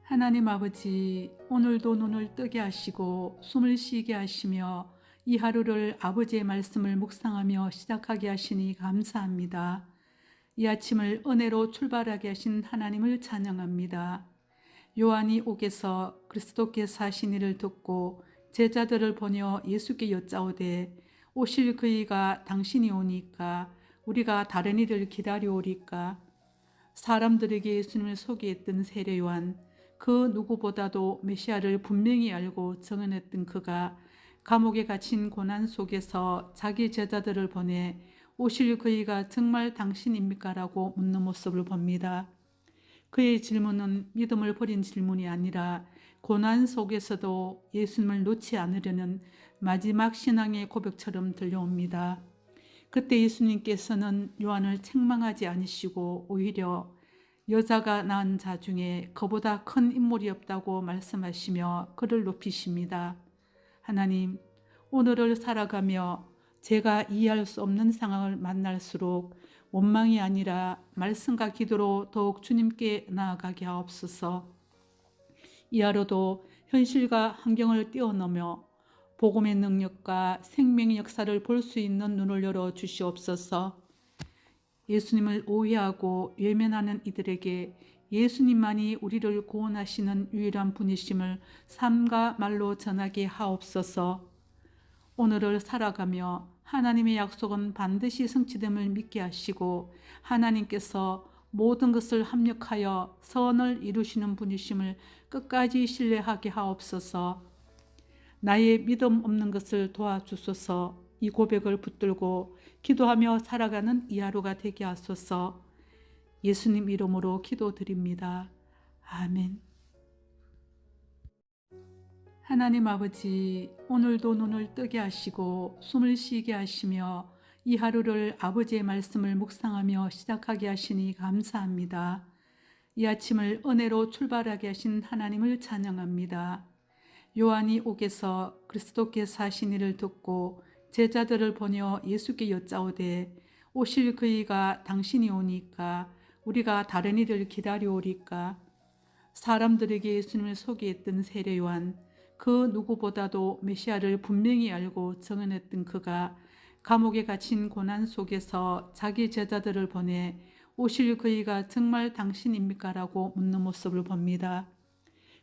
하나님 아버지, 오늘도 눈을 뜨게 하시고 숨을 쉬게 하시며 이 하루를 아버지의 말씀을 묵상하며 시작하게 하시니 감사합니다. 이 아침을 은혜로 출발하게 하신 하나님을 찬양합니다. 요한이 옥에서 그리스도께서 하신 일을 듣고 제자들을 보내어 예수께 여짜오되 오실 그이가 당신이 오니까 우리가 다른 이를 기다려오리까. 사람들에게 예수님을 소개했던 세례 요한, 그 누구보다도 메시아를 분명히 알고 정언했던 그가 감옥에 갇힌 고난 속에서 자기 제자들을 보내 오실 그이가 정말 당신입니까? 라고 묻는 모습을 봅니다. 그의 질문은 믿음을 버린 질문이 아니라 고난 속에서도 예수님을 놓지 않으려는 마지막 신앙의 고백처럼 들려옵니다. 그때 예수님께서는 요한을 책망하지 않으시고 오히려 여자가 낳은 자 중에 그보다 큰 인물이 없다고 말씀하시며 그를 높이십니다. 하나님, 오늘을 살아가며 제가 이해할 수 없는 상황을 만날수록 원망이 아니라 말씀과 기도로 더욱 주님께 나아가게 하옵소서. 이 하루도 현실과 환경을 뛰어넘어 복음의 능력과 생명의 역사를 볼 수 있는 눈을 열어 주시옵소서. 예수님을 오해하고 외면하는 이들에게 예수님만이 우리를 구원하시는 유일한 분이심을 삶과 말로 전하게 하옵소서. 오늘을 살아가며 하나님의 약속은 반드시 성취됨을 믿게 하시고 하나님께서 모든 것을 합력하여 선을 이루시는 분이심을 끝까지 신뢰하게 하옵소서. 나의 믿음 없는 것을 도와주소서. 이 고백을 붙들고 기도하며 살아가는 이 하루가 되게 하소서. 예수님 이름으로 기도드립니다. 아멘. 하나님 아버지, 오늘도 눈을 뜨게 하시고 숨을 쉬게 하시며 이 하루를 아버지의 말씀을 묵상하며 시작하게 하시니 감사합니다. 이 아침을 은혜로 출발하게 하신 하나님을 찬양합니다. 요한이 옥에서 그리스도께서 하신 일을 듣고 제자들을 보내어 예수께 여짜오되 오실 그이가 당신이 오니까 우리가 다른 이를 기다려오리까. 사람들에게 예수님을 소개했던 세례 요한, 그 누구보다도 메시아를 분명히 알고 정언했던 그가 감옥에 갇힌 고난 속에서 자기 제자들을 보내 오실 그이가 정말 당신입니까? 라고 묻는 모습을 봅니다.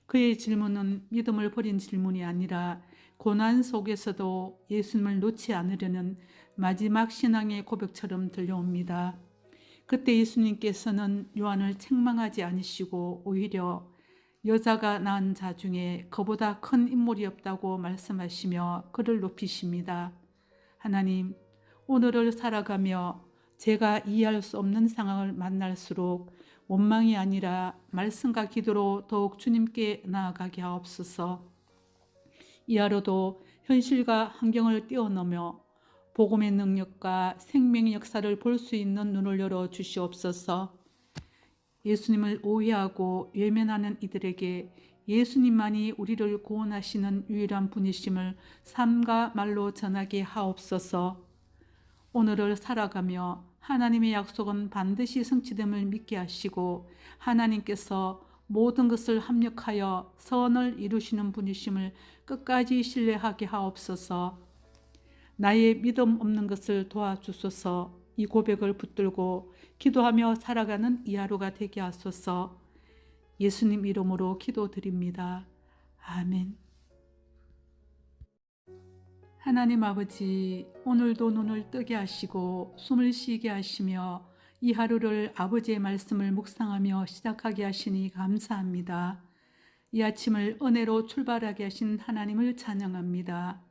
그의 질문은 믿음을 버린 질문이 아니라 고난 속에서도 예수님을 놓지 않으려는 마지막 신앙의 고백처럼 들려옵니다. 그때 예수님께서는 요한을 책망하지 않으시고 오히려 여자가 낳은 자 중에 그보다 큰 인물이 없다고 말씀하시며 그를 높이십니다. 하나님, 오늘을 살아가며 제가 이해할 수 없는 상황을 만날수록 원망이 아니라 말씀과 기도로 더욱 주님께 나아가게 하옵소서. 이 하루도 현실과 환경을 뛰어넘어 복음의 능력과 생명의 역사를 볼 수 있는 눈을 열어 주시옵소서. 예수님을 오해하고 외면하는 이들에게 예수님만이 우리를 구원하시는 유일한 분이심을 삶과 말로 전하게 하옵소서. 오늘을 살아가며 하나님의 약속은 반드시 성취됨을 믿게 하시고 하나님께서 모든 것을 합력하여 선을 이루시는 분이심을 끝까지 신뢰하게 하옵소서. 나의 믿음 없는 것을 도와주소서. 이 고백을 붙들고 기도하며 살아가는 이 하루가 되게 하소서. 예수님 이름으로 기도드립니다. 아멘. 하나님 아버지, 오늘도 눈을 뜨게 하시고 숨을 쉬게 하시며 이 하루를 아버지의 말씀을 묵상하며 시작하게 하시니 감사합니다. 이 아침을 은혜로 출발하게 하신 하나님을 찬양합니다.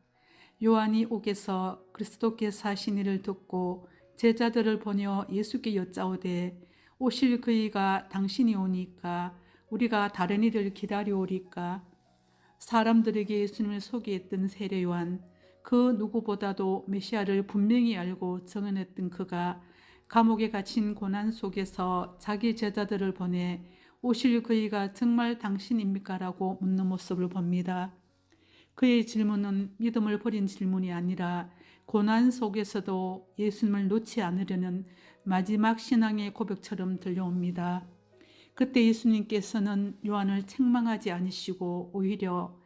요한이 옥에서 그리스도께서 하신 일을 듣고 제자들을 보내어 예수께 여짜오되 오실 그이가 당신이 오니까 우리가 다른 이를 기다려오리까. 사람들에게 예수님을 소개했던 세례 요한, 그 누구보다도 메시아를 분명히 알고 정언했던 그가 감옥에 갇힌 고난 속에서 자기 제자들을 보내 오실 그이가 정말 당신입니까? 라고 묻는 모습을 봅니다. 그의 질문은 믿음을 버린 질문이 아니라 고난 속에서도 예수님을 놓지 않으려는 마지막 신앙의 고백처럼 들려옵니다. 그때 예수님께서는 요한을 책망하지 않으시고 오히려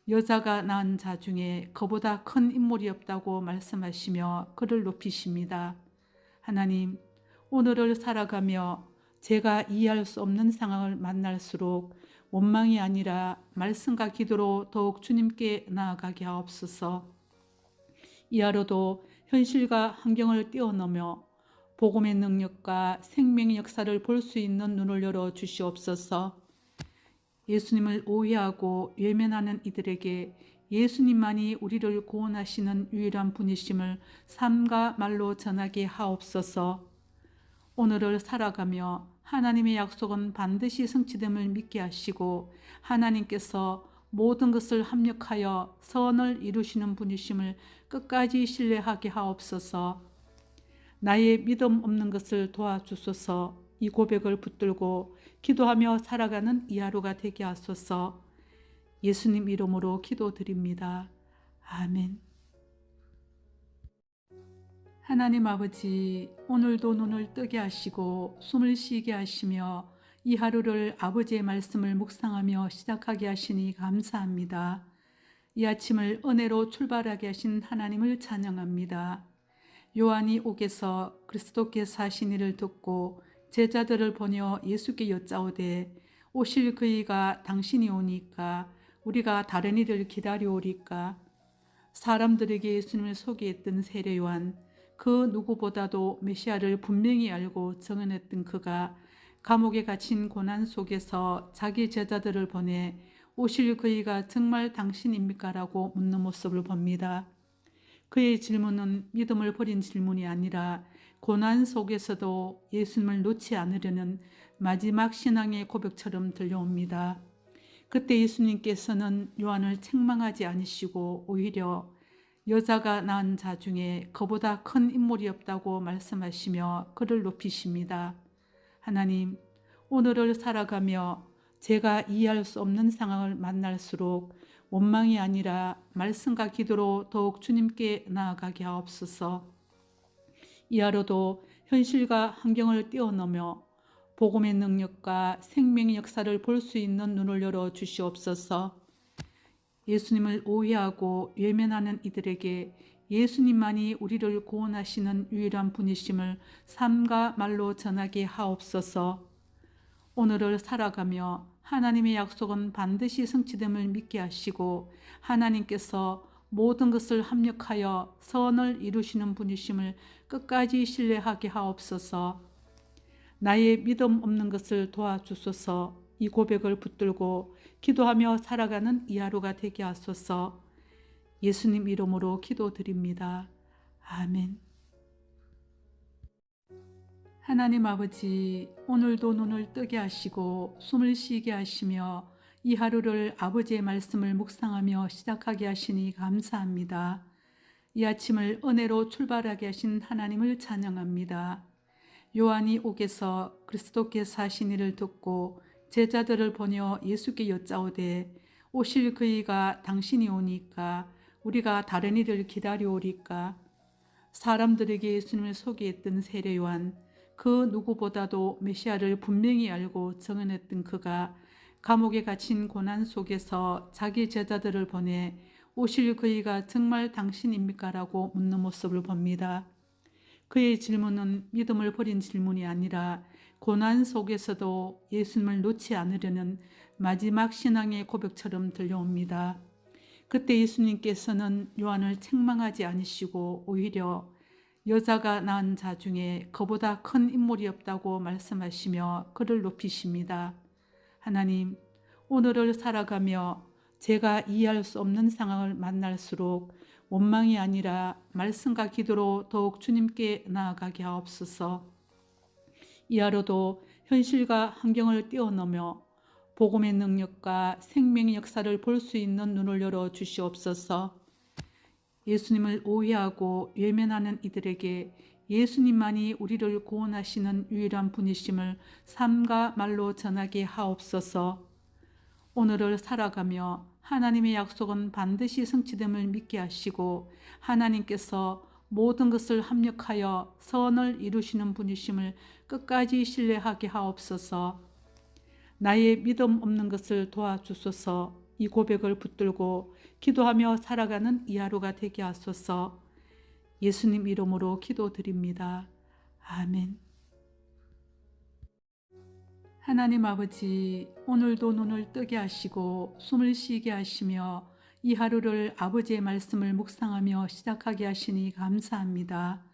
여자가 낳은 자 중에 그보다 큰 인물이 없다고 말씀하시며 그를 높이십니다. 하나님, 오늘을 살아가며 제가 이해할 수 없는 상황을 만날수록 원망이 아니라 말씀과 기도로 더욱 주님께 나아가게 하옵소서. 이 하루도 현실과 환경을 뛰어넘어 복음의 능력과 생명의 역사를 볼 수 있는 눈을 열어 주시옵소서. 예수님을 오해하고 외면하는 이들에게 예수님만이 우리를 구원하시는 유일한 분이심을 삶과 말로 전하게 하옵소서. 오늘을 살아가며 하나님의 약속은 반드시 성취됨을 믿게 하시고 하나님께서 모든 것을 합력하여 선을 이루시는 분이심을 끝까지 신뢰하게 하옵소서. 나의 믿음 없는 것을 도와주소서. 이 고백을 붙들고 기도하며 살아가는 이 하루가 되게 하소서. 예수님 이름으로 기도드립니다. 아멘. 하나님 아버지, 오늘도 눈을 뜨게 하시고 숨을 쉬게 하시며 이 하루를 아버지의 말씀을 묵상하며 시작하게 하시니 감사합니다. 이 아침을 은혜로 출발하게 하신 하나님을 찬양합니다. 요한이 옥에서 그리스도께서 하신 일을 듣고 제자들을 보내어 예수께 여짜오되 오실 그이가 당신이 오니까 우리가 다른 이를 기다려오리까. 사람들에게 예수님을 소개했던 세례 요한, 그 누구보다도 메시아를 분명히 알고 정언했던 그가 감옥에 갇힌 고난 속에서 자기 제자들을 보내 오실 그이가 정말 당신입니까? 라고 묻는 모습을 봅니다. 그의 질문은 믿음을 버린 질문이 아니라 고난 속에서도 예수님을 놓지 않으려는 마지막 신앙의 고백처럼 들려옵니다. 그때 예수님께서는 요한을 책망하지 않으시고 오히려 여자가 낳은 자 중에 그보다 큰 인물이 없다고 말씀하시며 그를 높이십니다. 하나님, 오늘을 살아가며 제가 이해할 수 없는 상황을 만날수록 원망이 아니라 말씀과 기도로 더욱 주님께 나아가게 하옵소서. 이 하루도 현실과 환경을 뛰어넘어 복음의 능력과 생명의 역사를 볼 수 있는 눈을 열어 주시옵소서. 예수님을 오해하고 외면하는 이들에게 예수님만이 우리를 구원하시는 유일한 분이심을 삶과 말로 전하게 하옵소서. 오늘을 살아가며 하나님의 약속은 반드시 성취됨을 믿게 하시고 하나님께서 모든 것을 합력하여 선을 이루시는 분이심을 끝까지 신뢰하게 하옵소서. 나의 믿음 없는 것을 도와주소서. 이 고백을 붙들고 기도하며 살아가는 이 하루가 되게 하소서. 예수님 이름으로 기도드립니다. 아멘. 하나님 아버지, 오늘도 눈을 뜨게 하시고 숨을 쉬게 하시며 이 하루를 아버지의 말씀을 묵상하며 시작하게 하시니 감사합니다. 이 아침을 은혜로 출발하게 하신 하나님을 찬양합니다. 요한이 옥에서 그리스도께서 하신 일을 듣고 제자들을 보내어 예수께 여짜오되 오실 그이가 당신이 오니까 우리가 다른 이를 기다려오리까. 사람들에게 예수님을 소개했던 세례 요한, 그 누구보다도 메시아를 분명히 알고 정언했던 그가 감옥에 갇힌 고난 속에서 자기 제자들을 보내 오실 그이가 정말 당신입니까? 라고 묻는 모습을 봅니다. 그의 질문은 믿음을 버린 질문이 아니라 고난 속에서도 예수님을 놓지 않으려는 마지막 신앙의 고백처럼 들려옵니다. 그때 예수님께서는 요한을 책망하지 않으시고 오히려 여자가 낳은 자 중에 그보다 큰 인물이 없다고 말씀하시며 그를 높이십니다. 하나님, 오늘을 살아가며 제가 이해할 수 없는 상황을 만날수록 원망이 아니라 말씀과 기도로 더욱 주님께 나아가게 하옵소서. 이 하루도 현실과 환경을 뛰어넘어 복음의 능력과 생명의 역사를 볼 수 있는 눈을 열어 주시옵소서. 예수님을 오해하고 외면하는 이들에게 예수님만이 우리를 구원하시는 유일한 분이심을 삶과 말로 전하게 하옵소서. 오늘을 살아가며 하나님의 약속은 반드시 성취됨을 믿게 하시고 하나님께서 모든 것을 합력하여 선을 이루시는 분이심을 끝까지 신뢰하게 하옵소서. 나의 믿음 없는 것을 도와주소서. 이 고백을 붙들고 기도하며 살아가는 이 하루가 되게 하소서. 예수님 이름으로 기도드립니다. 아멘. 하나님 아버지, 오늘도 눈을 뜨게 하시고 숨을 쉬게 하시며 이 하루를 아버지의 말씀을 묵상하며 시작하게 하시니 감사합니다.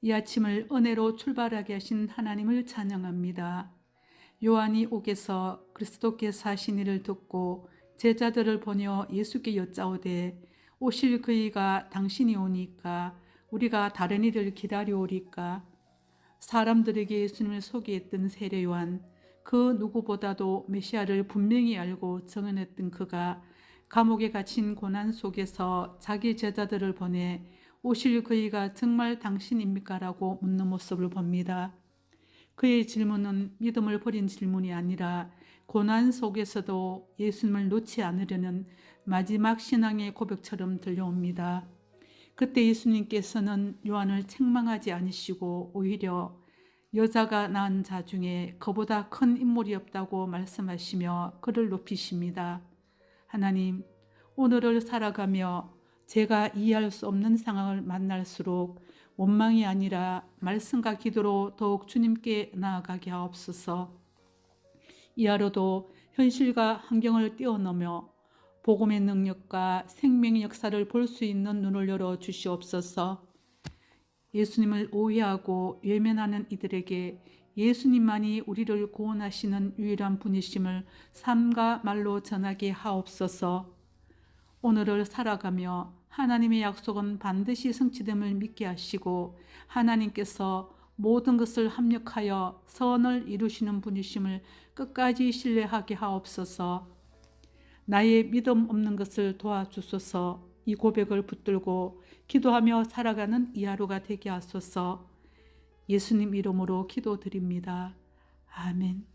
이 아침을 은혜로 출발하게 하신 하나님을 찬양합니다. 요한이 옥에서 그리스도께서 하신 일을 듣고 제자들을 보내어 예수께 여짜오되 오실 그이가 당신이 오니까 우리가 다른 이를 기다려오리까. 사람들에게 예수님을 소개했던 세례 요한, 그 누구보다도 메시아를 분명히 알고 정언했던 그가 감옥에 갇힌 고난 속에서 자기 제자들을 보내 오실 그이가 정말 당신입니까? 라고 묻는 모습을 봅니다. 그의 질문은 믿음을 버린 질문이 아니라 고난 속에서도 예수님을 놓지 않으려는 마지막 신앙의 고백처럼 들려옵니다. 그때 예수님께서는 요한을 책망하지 않으시고 오히려 여자가 낳은 자 중에 그보다 큰 인물이 없다고 말씀하시며 그를 높이십니다. 하나님, 오늘을 살아가며 제가 이해할 수 없는 상황을 만날수록 원망이 아니라 말씀과 기도로 더욱 주님께 나아가게 하옵소서. 이 하루도 현실과 환경을 뛰어넘어 복음의 능력과 생명의 역사를 볼 수 있는 눈을 열어 주시옵소서. 예수님을 오해하고 외면하는 이들에게 예수님만이 우리를 구원하시는 유일한 분이심을 삶과 말로 전하게 하옵소서. 오늘을 살아가며 하나님의 약속은 반드시 성취됨을 믿게 하시고 하나님께서 모든 것을 합력하여 선을 이루시는 분이심을 끝까지 신뢰하게 하옵소서. 나의 믿음 없는 것을 도와주소서. 이 고백을 붙들고 기도하며 살아가는 이 하루가 되게 하소서. 예수님 이름으로 기도드립니다. 아멘.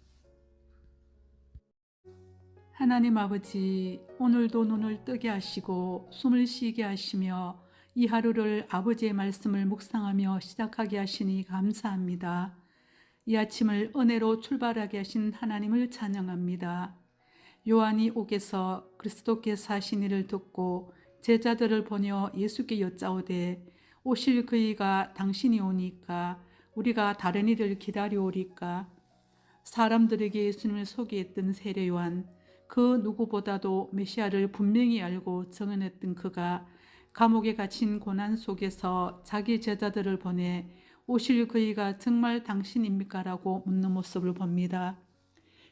하나님 아버지, 오늘도 눈을 뜨게 하시고 숨을 쉬게 하시며 이 하루를 아버지의 말씀을 묵상하며 시작하게 하시니 감사합니다. 이 아침을 은혜로 출발하게 하신 하나님을 찬양합니다. 요한이 옥에서 그리스도께서 하신 일을 듣고 제자들을 보내어 예수께 여짜오되 오실 그이가 당신이 오니까 우리가 다른 이를 기다려오리까. 사람들에게 예수님을 소개했던 세례 요한, 그 누구보다도 메시아를 분명히 알고 정언했던 그가 감옥에 갇힌 고난 속에서 자기 제자들을 보내 오실 그이가 정말 당신입니까? 라고 묻는 모습을 봅니다.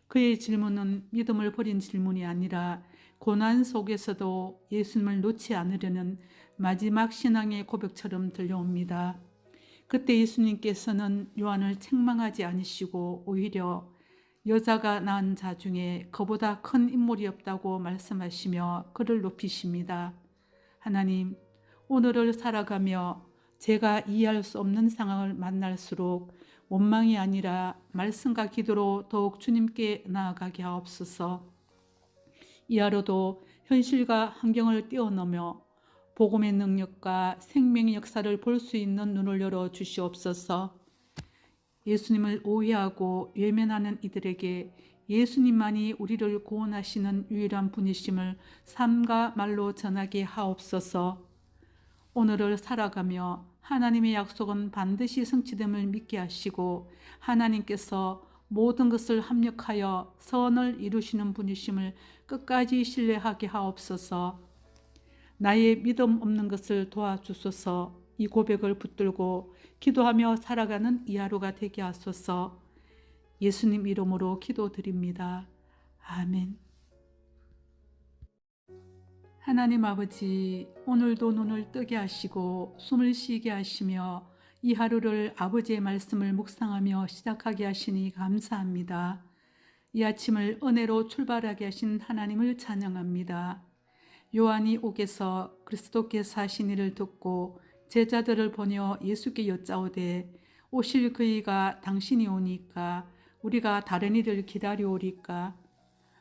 그의 질문은 믿음을 버린 질문이 아니라 고난 속에서도 예수님을 놓지 않으려는 마지막 신앙의 고백처럼 들려옵니다. 그때 예수님께서는 요한을 책망하지 않으시고 오히려 여자가 낳은 자 중에 그보다 큰 인물이 없다고 말씀하시며 그를 높이십니다. 하나님, 오늘을 살아가며 제가 이해할 수 없는 상황을 만날수록 원망이 아니라 말씀과 기도로 더욱 주님께 나아가게 하옵소서. 이 하루도 현실과 환경을 뛰어넘어 복음의 능력과 생명의 역사를 볼 수 있는 눈을 열어 주시옵소서. 예수님을 오해하고 외면하는 이들에게 예수님만이 우리를 구원하시는 유일한 분이심을 삶과 말로 전하게 하옵소서. 오늘을 살아가며 하나님의 약속은 반드시 성취됨을 믿게 하시고 하나님께서 모든 것을 합력하여 선을 이루시는 분이심을 끝까지 신뢰하게 하옵소서. 나의 믿음 없는 것을 도와주소서. 이 고백을 붙들고 기도하며 살아가는 이 하루가 되게 하소서. 예수님 이름으로 기도드립니다. 아멘. 하나님 아버지, 오늘도 눈을 뜨게 하시고 숨을 쉬게 하시며 이 하루를 아버지의 말씀을 묵상하며 시작하게 하시니 감사합니다. 이 아침을 은혜로 출발하게 하신 하나님을 찬양합니다. 요한이 옥에서 그리스도께서 하신 일을 듣고 제자들을 보내어 예수께 여짜오되 오실 그이가 당신이 오니까 우리가 다른 이를 기다려오리까.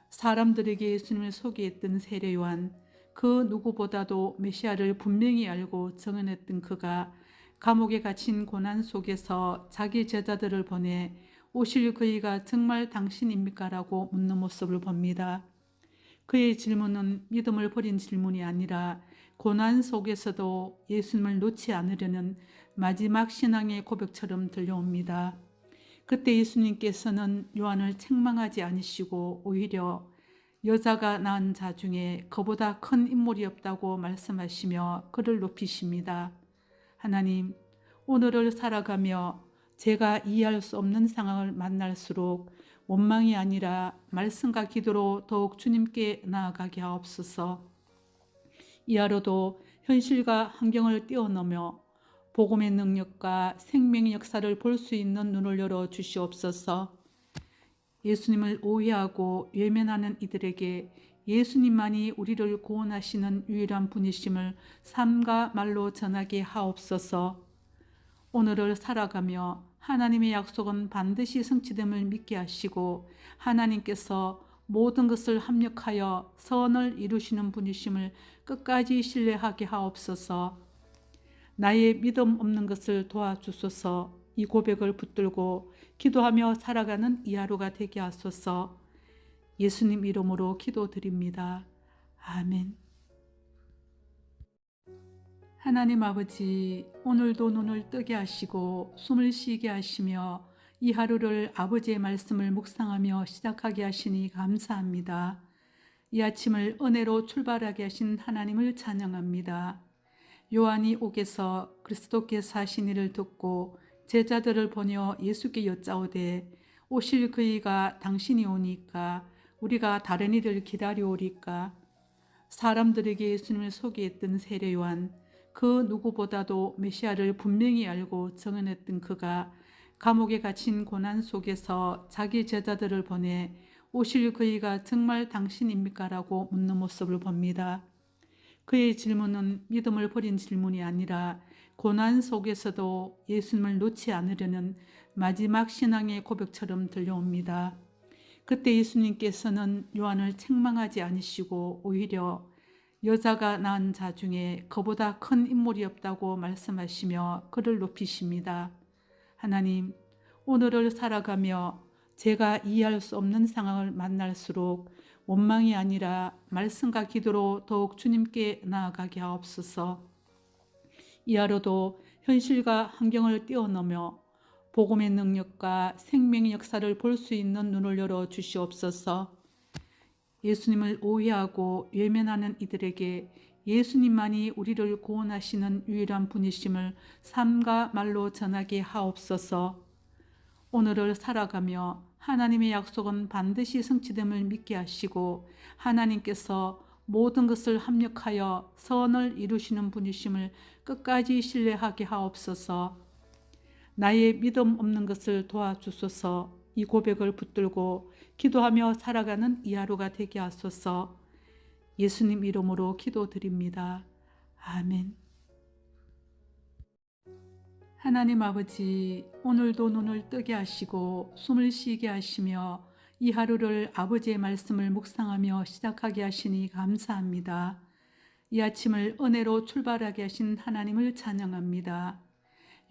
사람들에게 예수님을 소개했던 세례 요한, 그 누구보다도 메시아를 분명히 알고 정언했던 그가 감옥에 갇힌 고난 속에서 자기 제자들을 보내 오실 그이가 정말 당신입니까? 라고 묻는 모습을 봅니다. 그의 질문은 믿음을 버린 질문이 아니라 고난 속에서도 예수님을 놓지 않으려는 마지막 신앙의 고백처럼 들려옵니다. 그때 예수님께서는 요한을 책망하지 않으시고 오히려 여자가 낳은 자 중에 그보다 큰 인물이 없다고 말씀하시며 그를 높이십니다. 하나님, 오늘을 살아가며 제가 이해할 수 없는 상황을 만날수록 원망이 아니라 말씀과 기도로 더욱 주님께 나아가게 하옵소서. 이 하루도 현실과 환경을 뛰어넘어 복음의 능력과 생명의 역사를 볼 수 있는 눈을 열어 주시옵소서. 예수님을 오해하고 외면하는 이들에게 예수님만이 우리를 구원하시는 유일한 분이심을 삶과 말로 전하게 하옵소서. 오늘을 살아가며 하나님의 약속은 반드시 성취됨을 믿게 하시고 하나님께서 모든 것을 합력하여 선을 이루시는 분이심을 끝까지 신뢰하게 하옵소서. 나의 믿음 없는 것을 도와주소서. 이 고백을 붙들고 기도하며 살아가는 이 하루가 되게 하소서. 예수님 이름으로 기도드립니다. 아멘. 하나님 아버지, 오늘도 눈을 뜨게 하시고 숨을 쉬게 하시며 이 하루를 아버지의 말씀을 묵상하며 시작하게 하시니 감사합니다. 이 아침을 은혜로 출발하게 하신 하나님을 찬양합니다. 요한이 옥에서 그리스도께서 하신 일을 듣고 제자들을 보내어 예수께 여짜오되 오실 그이가 당신이 오니까 우리가 다른 이를 기다려오리까? 사람들에게 예수님을 소개했던 세례 요한, 그 누구보다도 메시아를 분명히 알고 정언했던 그가 감옥에 갇힌 고난 속에서 자기 제자들을 보내 오실 그이가 정말 당신입니까? 라고 묻는 모습을 봅니다. 그의 질문은 믿음을 버린 질문이 아니라 고난 속에서도 예수님을 놓지 않으려는 마지막 신앙의 고백처럼 들려옵니다. 그때 예수님께서는 요한을 책망하지 않으시고 오히려 여자가 낳은 자 중에 그보다 큰 인물이 없다고 말씀하시며 그를 높이십니다. 하나님, 오늘을 살아가며 제가 이해할 수 없는 상황을 만날수록 원망이 아니라 말씀과 기도로 더욱 주님께 나아가게 하옵소서. 이 하루도 현실과 환경을 뛰어넘어 복음의 능력과 생명의 역사를 볼 수 있는 눈을 열어 주시옵소서. 예수님을 오해하고 외면하는 이들에게 예수님만이 우리를 구원하시는 유일한 분이심을 삶과 말로 전하게 하옵소서. 오늘을 살아가며 하나님의 약속은 반드시 성취됨을 믿게 하시고 하나님께서 모든 것을 합력하여 선을 이루시는 분이심을 끝까지 신뢰하게 하옵소서. 나의 믿음 없는 것을 도와주소서. 이 고백을 붙들고 기도하며 살아가는 이 하루가 되게 하소서. 예수님 이름으로 기도드립니다. 아멘. 하나님 아버지, 오늘도 눈을 뜨게 하시고 숨을 쉬게 하시며 이 하루를 아버지의 말씀을 묵상하며 시작하게 하시니 감사합니다. 이 아침을 은혜로 출발하게 하신 하나님을 찬양합니다.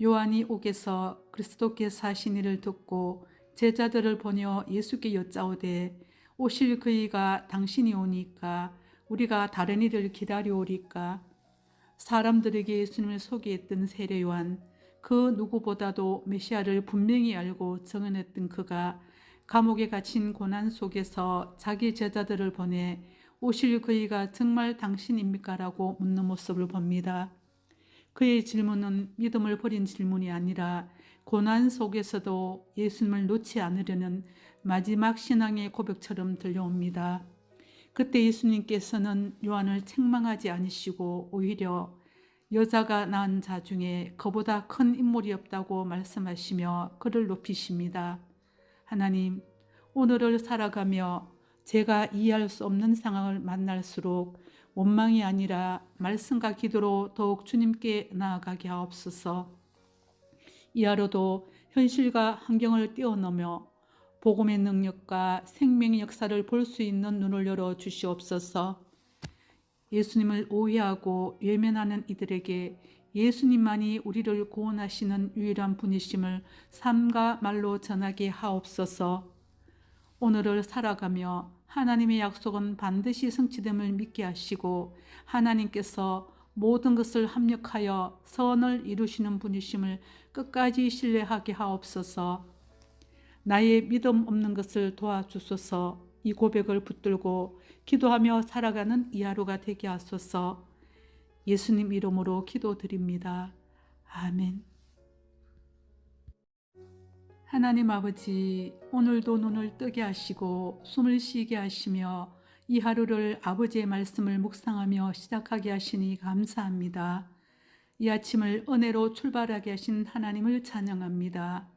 요한이 옥에서 그리스도께서 하신 일을 듣고 제자들을 보내어 예수께 여짜오되 오실 그이가 당신이 오니까 우리가 다른 이를 기다려오리까? 사람들에게 예수님을 소개했던 세례 요한, 그 누구보다도 메시아를 분명히 알고 정언했던 그가 감옥에 갇힌 고난 속에서 자기 제자들을 보내 오실 그이가 정말 당신입니까? 라고 묻는 모습을 봅니다. 그의 질문은 믿음을 버린 질문이 아니라 고난 속에서도 예수님을 놓지 않으려는 마지막 신앙의 고백처럼 들려옵니다. 그때 예수님께서는 요한을 책망하지 않으시고 오히려 여자가 낳은 자 중에 그보다 큰 인물이 없다고 말씀하시며 그를 높이십니다. 하나님, 오늘을 살아가며 제가 이해할 수 없는 상황을 만날수록 원망이 아니라 말씀과 기도로 더욱 주님께 나아가게 하옵소서. 이 하루도 현실과 환경을 뛰어넘어 복음의 능력과 생명의 역사를 볼 수 있는 눈을 열어 주시옵소서. 예수님을 오해하고 외면하는 이들에게 예수님만이 우리를 구원하시는 유일한 분이심을 삶과 말로 전하게 하옵소서. 오늘을 살아가며 하나님의 약속은 반드시 성취됨을 믿게 하시고 하나님께서 모든 것을 합력하여 선을 이루시는 분이심을 끝까지 신뢰하게 하옵소서. 나의 믿음 없는 것을 도와주소서. 이 고백을 붙들고 기도하며 살아가는 이 하루가 되게 하소서. 예수님 이름으로 기도드립니다. 아멘. 하나님 아버지, 오늘도 눈을 뜨게 하시고 숨을 쉬게 하시며 이 하루를 아버지의 말씀을 묵상하며 시작하게 하시니 감사합니다. 이 아침을 은혜로 출발하게 하신 하나님을 찬양합니다.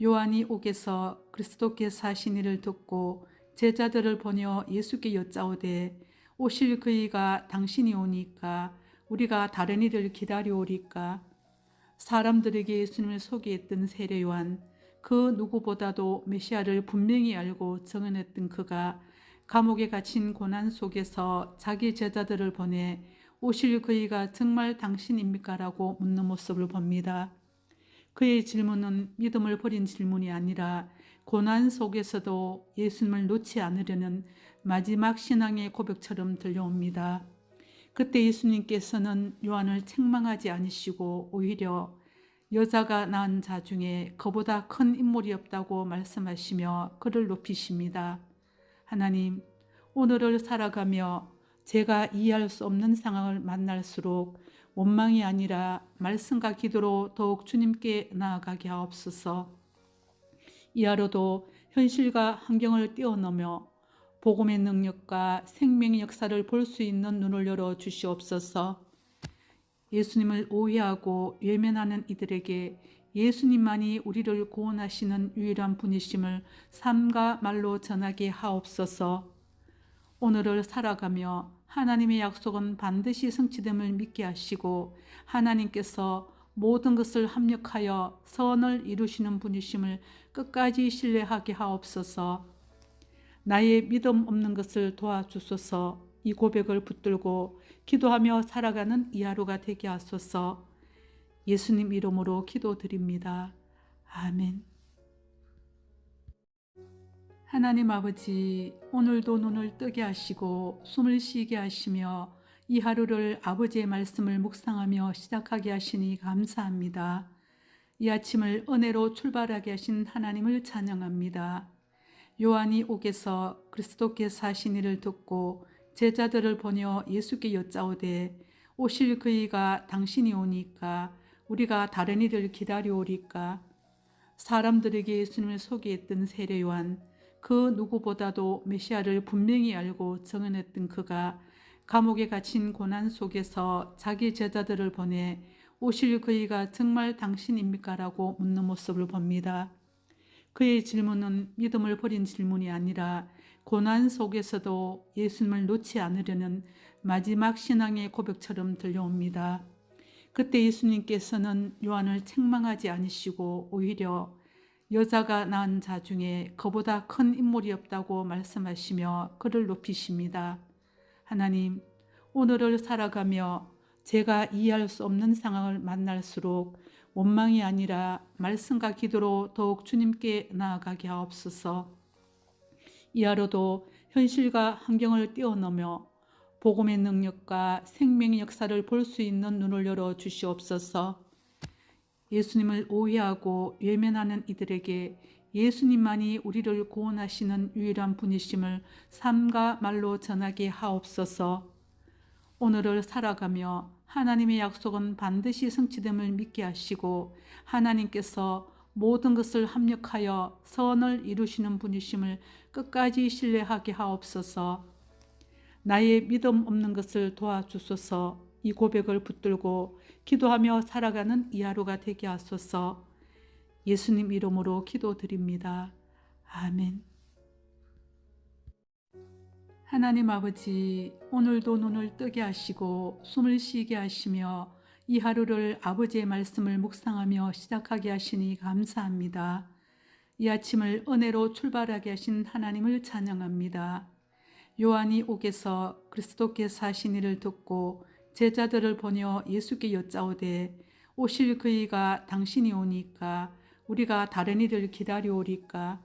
요한이 옥에서 그리스도께서 하신 일을 듣고 제자들을 보내어 예수께 여짜오되 오실 그이가 당신이 오니까 우리가 다른 이를 기다려오리까. 사람들에게 예수님을 소개했던 세례 요한, 그 누구보다도 메시아를 분명히 알고 정언했던 그가 감옥에 갇힌 고난 속에서 자기 제자들을 보내 오실 그이가 정말 당신입니까? 라고 묻는 모습을 봅니다. 그의 질문은 믿음을 버린 질문이 아니라 고난 속에서도 예수님을 놓지 않으려는 마지막 신앙의 고백처럼 들려옵니다. 그때 예수님께서는 요한을 책망하지 않으시고 오히려 여자가 낳은 자 중에 그보다 큰 인물이 없다고 말씀하시며 그를 높이십니다. 하나님, 오늘을 살아가며 제가 이해할 수 없는 상황을 만날수록 원망이 아니라 말씀과 기도로 더욱 주님께 나아가게 하옵소서. 이 하루도 현실과 환경을 뛰어넘어 복음의 능력과 생명의 역사를 볼 수 있는 눈을 열어 주시옵소서. 예수님을 오해하고 외면하는 이들에게 예수님만이 우리를 구원하시는 유일한 분이심을 삶과 말로 전하게 하옵소서. 오늘을 살아가며 하나님의 약속은 반드시 성취됨을 믿게 하시고 하나님께서 모든 것을 합력하여 선을 이루시는 분이심을 끝까지 신뢰하게 하옵소서. 나의 믿음 없는 것을 도와주소서. 이 고백을 붙들고 기도하며 살아가는 이 하루가 되게 하소서. 예수님 이름으로 기도드립니다. 아멘. 하나님 아버지, 오늘도 눈을 뜨게 하시고 숨을 쉬게 하시며 이 하루를 아버지의 말씀을 묵상하며 시작하게 하시니 감사합니다. 이 아침을 은혜로 출발하게 하신 하나님을 찬양합니다. 요한이 옥에서 그리스도께서 하신 일을 듣고 제자들을 보내어 예수께 여짜오되 오실 그이가 당신이 오니까 우리가 다른 이를 기다려오리까. 사람들에게 예수님을 소개했던 세례 요한, 그 누구보다도 메시아를 분명히 알고 정언했던 그가 감옥에 갇힌 고난 속에서 자기 제자들을 보내 오실 그이가 정말 당신입니까? 라고 묻는 모습을 봅니다. 그의 질문은 믿음을 버린 질문이 아니라 고난 속에서도 예수님을 놓지 않으려는 마지막 신앙의 고백처럼 들려옵니다. 그때 예수님께서는 요한을 책망하지 않으시고 오히려 여자가 낳은 자 중에 그보다 큰 인물이 없다고 말씀하시며 그를 높이십니다. 하나님, 오늘을 살아가며 제가 이해할 수 없는 상황을 만날수록 원망이 아니라 말씀과 기도로 더욱 주님께 나아가게 하옵소서. 이 하루도 현실과 환경을 뛰어넘어 복음의 능력과 생명의 역사를 볼 수 있는 눈을 열어 주시옵소서. 예수님을 오해하고 외면하는 이들에게 예수님만이 우리를 구원하시는 유일한 분이심을 삶과 말로 전하게 하옵소서. 오늘을 살아가며 하나님의 약속은 반드시 성취됨을 믿게 하시고 하나님께서 모든 것을 합력하여 선을 이루시는 분이심을 끝까지 신뢰하게 하옵소서. 나의 믿음 없는 것을 도와주소서. 이 고백을 붙들고 기도하며 살아가는 이 하루가 되게 하소서. 예수님 이름으로 기도드립니다. 아멘. 하나님 아버지, 오늘도 눈을 뜨게 하시고 숨을 쉬게 하시며 이 하루를 아버지의 말씀을 묵상하며 시작하게 하시니 감사합니다. 이 아침을 은혜로 출발하게 하신 하나님을 찬양합니다. 요한이 옥에서 그리스도께서 하신 일을 듣고 제자들을 보내어 예수께 여짜오되 오실 그이가 당신이 오니까 우리가 다른 이를 기다려오리까.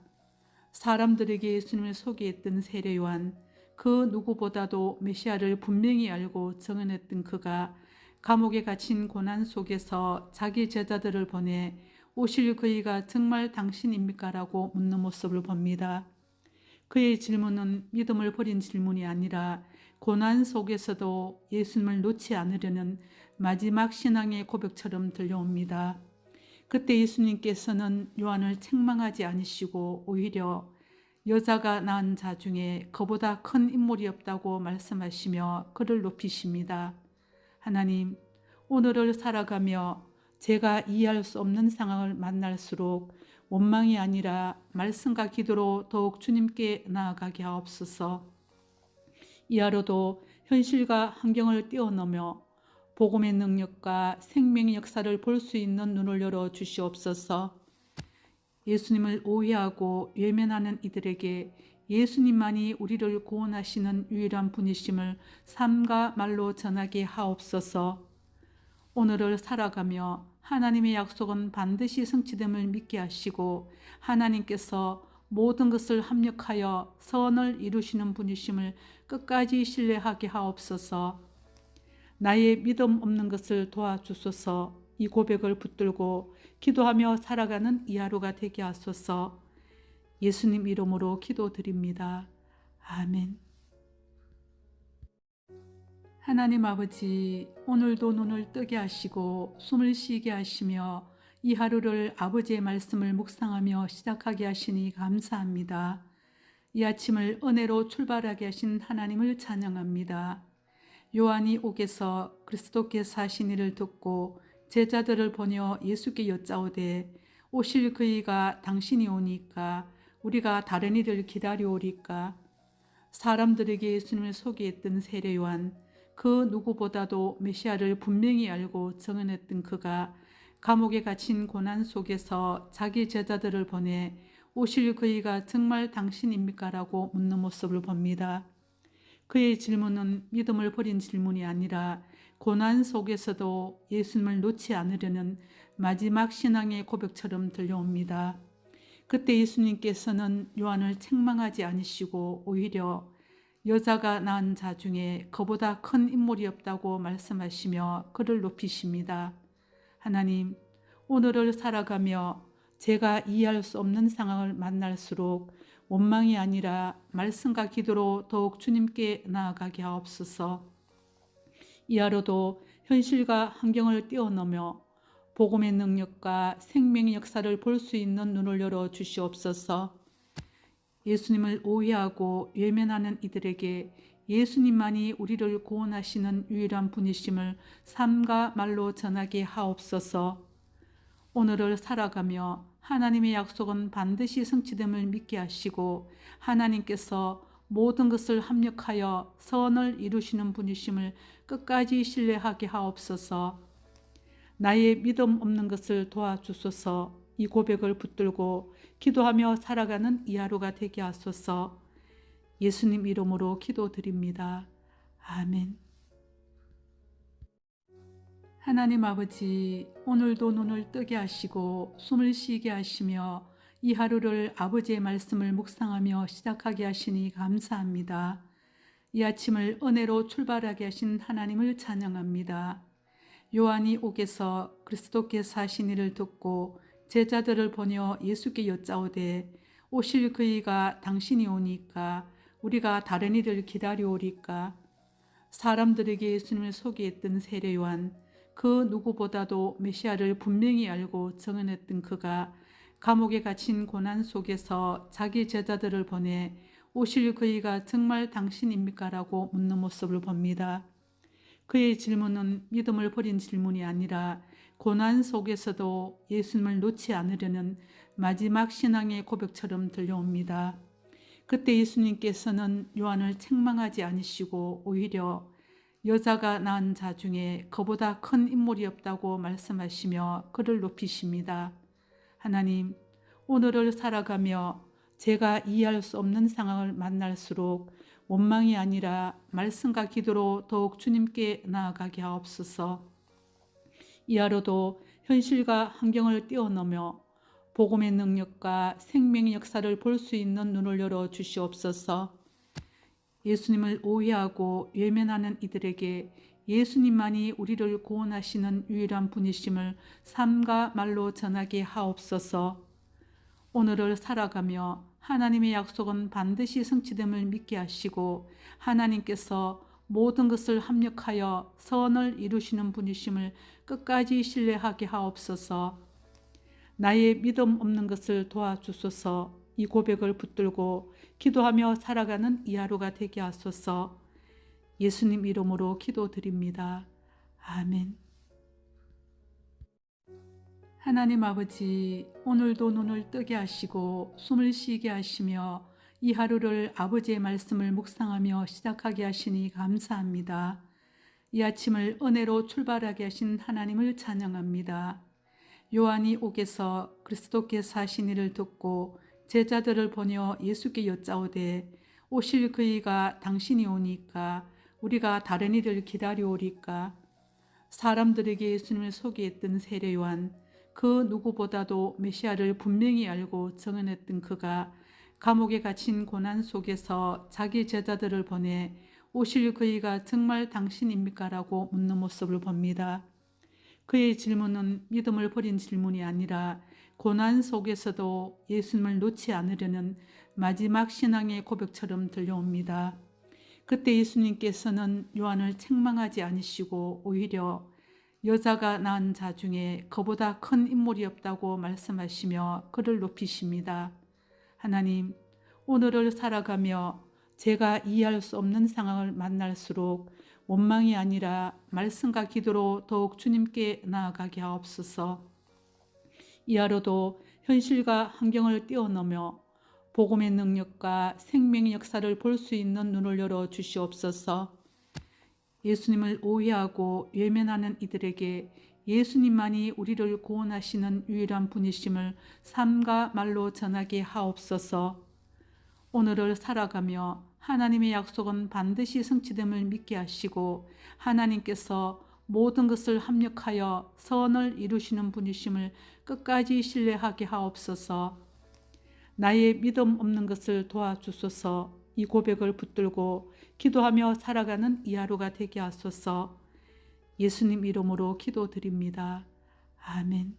사람들에게 예수님을 소개했던 세례 요한, 그 누구보다도 메시아를 분명히 알고 정언했던 그가 감옥에 갇힌 고난 속에서 자기 제자들을 보내 오실 그이가 정말 당신입니까? 라고 묻는 모습을 봅니다. 그의 질문은 믿음을 버린 질문이 아니라 고난 속에서도 예수님을 놓지 않으려는 마지막 신앙의 고백처럼 들려옵니다. 그때 예수님께서는 요한을 책망하지 않으시고 오히려 여자가 낳은 자 중에 그보다 큰 인물이 없다고 말씀하시며 그를 높이십니다. 하나님, 오늘을 살아가며 제가 이해할 수 없는 상황을 만날수록 원망이 아니라 말씀과 기도로 더욱 주님께 나아가게 하옵소서. 이 하루도 현실과 환경을 뛰어넘어 복음의 능력과 생명의 역사를 볼 수 있는 눈을 열어 주시옵소서. 예수님을 오해하고 외면하는 이들에게 예수님만이 우리를 구원하시는 유일한 분이심을 삶과 말로 전하게 하옵소서. 오늘을 살아가며 하나님의 약속은 반드시 성취됨을 믿게 하시고 하나님께서 모든 것을 합력하여 선을 이루시는 분이심을 끝까지 신뢰하게 하옵소서. 나의 믿음 없는 것을 도와주소서. 이 고백을 붙들고 기도하며 살아가는 이 하루가 되게 하소서. 예수님 이름으로 기도드립니다. 아멘. 하나님 아버지, 오늘도 눈을 뜨게 하시고 숨을 쉬게 하시며 이 하루를 아버지의 말씀을 묵상하며 시작하게 하시니 감사합니다. 이 아침을 은혜로 출발하게 하신 하나님을 찬양합니다. 요한이 옥에서 그리스도께서 하신 일을 듣고 제자들을 보내어 예수께 여짜오되 오실 그이가 당신이 오니까 우리가 다른 이를 기다려오리까. 사람들에게 예수님을 소개했던 세례 요한, 그 누구보다도 메시아를 분명히 알고 정언했던 그가 감옥에 갇힌 고난 속에서 자기 제자들을 보내 오실 그이가 정말 당신입니까? 라고 묻는 모습을 봅니다. 그의 질문은 믿음을 버린 질문이 아니라 고난 속에서도 예수님을 놓지 않으려는 마지막 신앙의 고백처럼 들려옵니다. 그때 예수님께서는 요한을 책망하지 않으시고 오히려 여자가 낳은 자 중에 그보다 큰 인물이 없다고 말씀하시며 그를 높이십니다. 하나님, 오늘을 살아가며 제가 이해할 수 없는 상황을 만날수록 원망이 아니라 말씀과 기도로 더욱 주님께 나아가게 하옵소서. 이 하루도 현실과 환경을 뛰어넘어 복음의 능력과 생명의 역사를 볼 수 있는 눈을 열어 주시옵소서. 예수님을 오해하고 외면하는 이들에게 예수님만이 우리를 구원하시는 유일한 분이심을 삶과 말로 전하게 하옵소서. 오늘을 살아가며 하나님의 약속은 반드시 성취됨을 믿게 하시고 하나님께서 모든 것을 합력하여 선을 이루시는 분이심을 끝까지 신뢰하게 하옵소서. 나의 믿음 없는 것을 도와주소서. 이 고백을 붙들고 기도하며 살아가는 이 하루가 되게 하소서. 예수님 이름으로 기도드립니다. 아멘. 하나님 아버지, 오늘도 눈을 뜨게 하시고 숨을 쉬게 하시며 이 하루를 아버지의 말씀을 묵상하며 시작하게 하시니 감사합니다. 이 아침을 은혜로 출발하게 하신 하나님을 찬양합니다. 요한이 옥에서 그리스도께서 하신 일을 듣고 제자들을 보내어 예수께 여짜오되 오실 그이가 당신이 오니까 우리가 다른 이를 기다려오리까. 사람들에게 예수님을 소개했던 세례 요한, 그 누구보다도 메시아를 분명히 알고 정언했던 그가 감옥에 갇힌 고난 속에서 자기 제자들을 보내 오실 그이가 정말 당신입니까? 라고 묻는 모습을 봅니다. 그의 질문은 믿음을 버린 질문이 아니라 고난 속에서도 예수님을 놓지 않으려는 마지막 신앙의 고백처럼 들려옵니다. 그때 예수님께서는 요한을 책망하지 않으시고 오히려 여자가 낳은 자 중에 그보다 큰 인물이 없다고 말씀하시며 그를 높이십니다. 하나님, 오늘을 살아가며 제가 이해할 수 없는 상황을 만날수록 원망이 아니라 말씀과 기도로 더욱 주님께 나아가게 하옵소서. 이 하루도 현실과 환경을 뛰어넘어 복음의 능력과 생명의 역사를 볼 수 있는 눈을 열어 주시옵소서. 예수님을 오해하고 외면하는 이들에게 예수님만이 우리를 구원하시는 유일한 분이심을 삶과 말로 전하게 하옵소서. 오늘을 살아가며 하나님의 약속은 반드시 성취됨을 믿게 하시고 하나님께서 모든 것을 합력하여 선을 이루시는 분이심을 끝까지 신뢰하게 하옵소서. 나의 믿음 없는 것을 도와주소서. 이 고백을 붙들고 기도하며 살아가는 이 하루가 되게 하소서. 예수님 이름으로 기도드립니다. 아멘. 하나님 아버지, 오늘도 눈을 뜨게 하시고 숨을 쉬게 하시며 이 하루를 아버지의 말씀을 묵상하며 시작하게 하시니 감사합니다. 이 아침을 은혜로 출발하게 하신 하나님을 찬양합니다. 요한이 옥에서 그리스도께서 하신 일을 듣고 제자들을 보내어 예수께 여짜오되 오실 그이가 당신이 오니까 우리가 다른 이를 기다려오리까. 사람들에게 예수님을 소개했던 세례 요한, 그 누구보다도 메시아를 분명히 알고 정언했던 그가 감옥에 갇힌 고난 속에서 자기 제자들을 보내 오실 그이가 정말 당신입니까? 라고 묻는 모습을 봅니다. 그의 질문은 믿음을 버린 질문이 아니라 고난 속에서도 예수님을 놓지 않으려는 마지막 신앙의 고백처럼 들려옵니다. 그때 예수님께서는 요한을 책망하지 않으시고 오히려 여자가 낳은 자 중에 그보다 큰 인물이 없다고 말씀하시며 그를 높이십니다. 하나님, 오늘을 살아가며 제가 이해할 수 없는 상황을 만날수록 원망이 아니라 말씀과 기도로 더욱 주님께 나아가게 하옵소서. 이 하루도 현실과 환경을 뛰어넘어 복음의 능력과 생명의 역사를 볼 수 있는 눈을 열어 주시옵소서. 예수님을 오해하고 외면하는 이들에게 예수님만이 우리를 구원하시는 유일한 분이심을 삶과 말로 전하게 하옵소서. 오늘을 살아가며 하나님의 약속은 반드시 성취됨을 믿게 하시고 하나님께서 모든 것을 합력하여 선을 이루시는 분이심을 끝까지 신뢰하게 하옵소서. 나의 믿음 없는 것을 도와주소서. 이 고백을 붙들고 기도하며 살아가는 이 하루가 되게 하소서. 예수님 이름으로 기도드립니다. 아멘.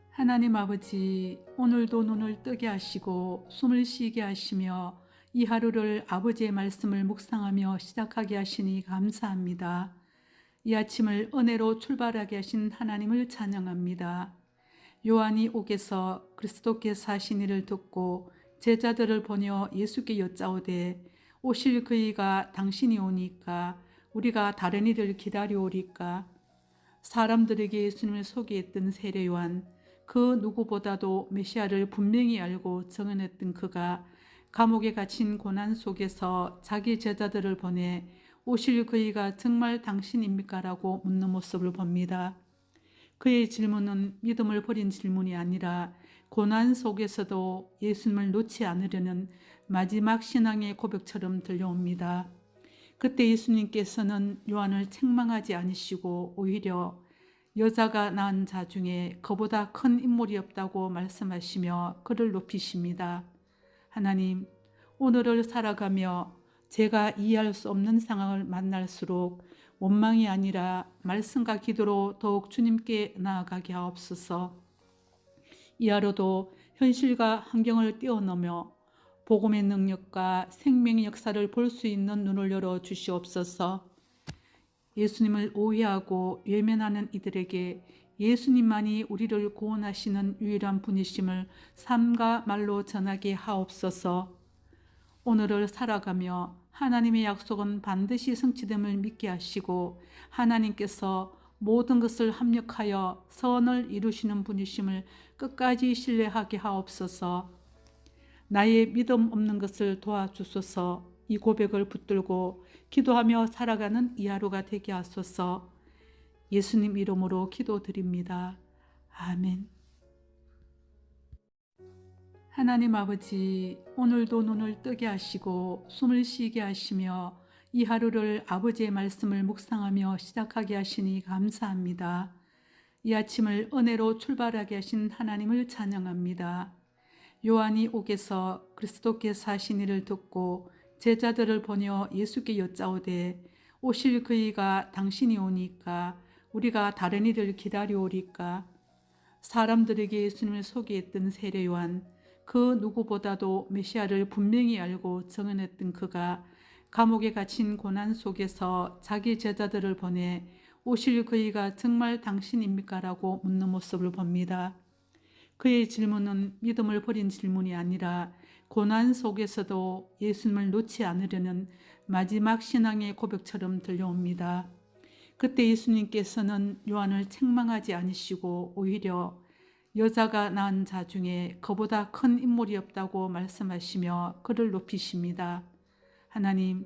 하나님 아버지, 오늘도 눈을 뜨게 하시고 숨을 쉬게 하시며 이 하루를 아버지의 말씀을 묵상하며 시작하게 하시니 감사합니다. 이 아침을 은혜로 출발하게 하신 하나님을 찬양합니다. 요한이 옥에서 그리스도께서 하신 일을 듣고 제자들을 보내어 예수께 여짜오되 오실 그이가 당신이 오니까 우리가 다른 이를 기다려오리까. 사람들에게 예수님을 소개했던 세례 요한, 그 누구보다도 메시아를 분명히 알고 정언했던 그가 감옥에 갇힌 고난 속에서 자기 제자들을 보내 오실 그이가 정말 당신입니까? 라고 묻는 모습을 봅니다. 그의 질문은 믿음을 버린 질문이 아니라 고난 속에서도 예수님을 놓지 않으려는 마지막 신앙의 고백처럼 들려옵니다. 그때 예수님께서는 요한을 책망하지 않으시고 오히려 여자가 낳은 자 중에 그보다 큰 인물이 없다고 말씀하시며 그를 높이십니다. 하나님, 오늘을 살아가며 제가 이해할 수 없는 상황을 만날수록 원망이 아니라 말씀과 기도로 더욱 주님께 나아가게 하옵소서. 이 하루도 현실과 환경을 뛰어넘어 복음의 능력과 생명의 역사를 볼 수 있는 눈을 열어 주시옵소서. 예수님을 오해하고 외면하는 이들에게 예수님만이 우리를 구원하시는 유일한 분이심을 삶과 말로 전하게 하옵소서. 오늘을 살아가며 하나님의 약속은 반드시 성취됨을 믿게 하시고 하나님께서 모든 것을 합력하여 선을 이루시는 분이심을 끝까지 신뢰하게 하옵소서. 나의 믿음 없는 것을 도와주소서. 이 고백을 붙들고 기도하며 살아가는 이 하루가 되게 하소서. 예수님 이름으로 기도드립니다. 아멘. 하나님 아버지, 오늘도 눈을 뜨게 하시고 숨을 쉬게 하시며 이 하루를 아버지의 말씀을 묵상하며 시작하게 하시니 감사합니다. 이 아침을 은혜로 출발하게 하신 하나님을 찬양합니다. 요한이 옥에서 그리스도께서 하신 일을 듣고 제자들을 보내어 예수께 여짜오되 오실 그이가 당신이 오니까 우리가 다른 이를 기다려오리까. 사람들에게 예수님을 소개했던 세례 요한, 그 누구보다도 메시아를 분명히 알고 정언했던 그가 감옥에 갇힌 고난 속에서 자기 제자들을 보내 오실 그이가 정말 당신입니까? 라고 묻는 모습을 봅니다. 그의 질문은 믿음을 버린 질문이 아니라 고난 속에서도 예수님을 놓지 않으려는 마지막 신앙의 고백처럼 들려옵니다. 그때 예수님께서는 요한을 책망하지 않으시고 오히려 여자가 낳은 자 중에 그보다 큰 인물이 없다고 말씀하시며 그를 높이십니다. 하나님,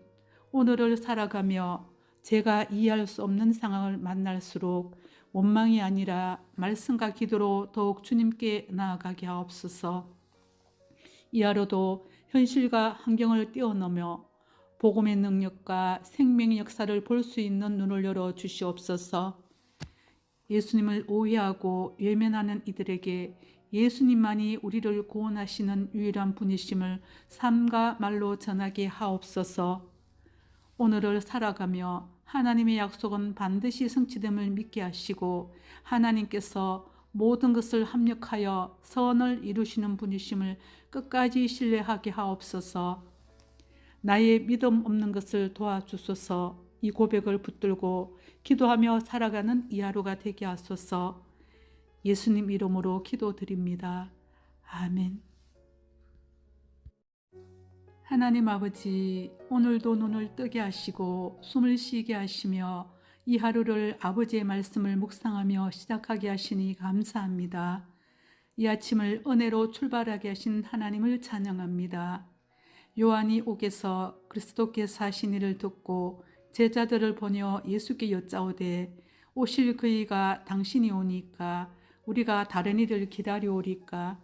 오늘을 살아가며 제가 이해할 수 없는 상황을 만날수록 원망이 아니라 말씀과 기도로 더욱 주님께 나아가게 하옵소서. 이 하루도 현실과 환경을 뛰어넘어 복음의 능력과 생명의 역사를 볼 수 있는 눈을 열어 주시옵소서. 예수님을 오해하고 외면하는 이들에게 예수님만이 우리를 구원하시는 유일한 분이심을 삶과 말로 전하게 하옵소서. 오늘을 살아가며 하나님의 약속은 반드시 성취됨을 믿게 하시고 하나님께서 모든 것을 합력하여 선을 이루시는 분이심을 끝까지 신뢰하게 하옵소서. 나의 믿음 없는 것을 도와주소서. 이 고백을 붙들고 기도하며 살아가는 이 하루가 되게 하소서. 예수님 이름으로 기도드립니다. 아멘. 하나님 아버지, 오늘도 눈을 뜨게 하시고 숨을 쉬게 하시며 이 하루를 아버지의 말씀을 묵상하며 시작하게 하시니 감사합니다. 이 아침을 은혜로 출발하게 하신 하나님을 찬양합니다. 요한이 옥에서 그리스도께서 하신 일을 듣고 제자들을 보내어 예수께 여짜오되 오실 그이가 당신이 오니까 우리가 다른 이를 기다려오리까.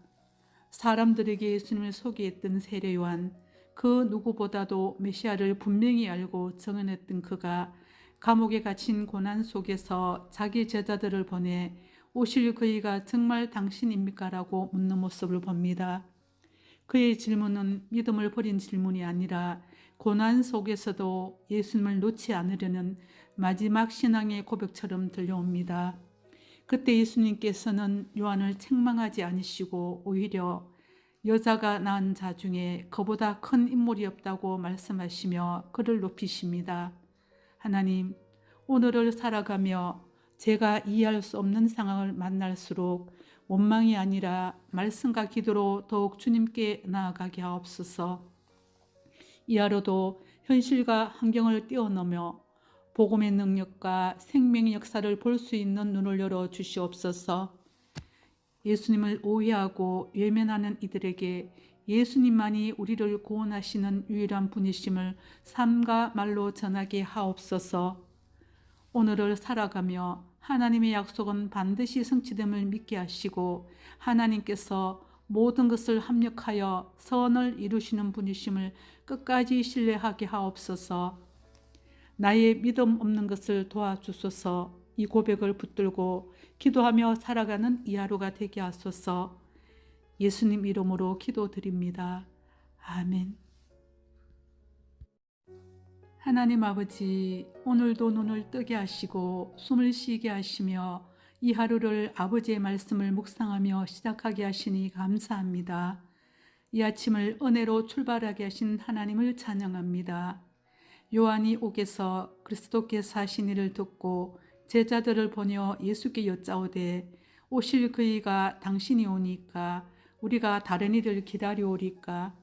사람들에게 예수님을 소개했던 세례 요한, 그 누구보다도 메시아를 분명히 알고 정언했던 그가 감옥에 갇힌 고난 속에서 자기 제자들을 보내 오실 그이가 정말 당신입니까? 라고 묻는 모습을 봅니다. 그의 질문은 믿음을 버린 질문이 아니라 고난 속에서도 예수님을 놓지 않으려는 마지막 신앙의 고백처럼 들려옵니다. 그때 예수님께서는 요한을 책망하지 않으시고 오히려 여자가 낳은 자 중에 그보다 큰 인물이 없다고 말씀하시며 그를 높이십니다. 하나님, 오늘을 살아가며 제가 이해할 수 없는 상황을 만날수록 원망이 아니라 말씀과 기도로 더욱 주님께 나아가게 하옵소서. 이 하루도 현실과 환경을 뛰어넘어 복음의 능력과 생명의 역사를 볼 수 있는 눈을 열어 주시옵소서. 예수님을 오해하고 외면하는 이들에게 예수님만이 우리를 구원하시는 유일한 분이심을 삶과 말로 전하게 하옵소서. 오늘을 살아가며 하나님의 약속은 반드시 성취됨을 믿게 하시고 하나님께서 모든 것을 합력하여 선을 이루시는 분이심을 끝까지 신뢰하게 하옵소서. 나의 믿음 없는 것을 도와주소서. 이 고백을 붙들고 기도하며 살아가는 이 하루가 되게 하소서. 예수님 이름으로 기도드립니다. 아멘. 하나님 아버지, 오늘도 눈을 뜨게 하시고 숨을 쉬게 하시며 이 하루를 아버지의 말씀을 묵상하며 시작하게 하시니 감사합니다. 이 아침을 은혜로 출발하게 하신 하나님을 찬양합니다. 요한이 옥에서 그리스도께서 하신 일을 듣고 제자들을 보내어 예수께 여짜오되 오실 그이가 당신이 오니까 우리가 다른 이를 기다려오리까.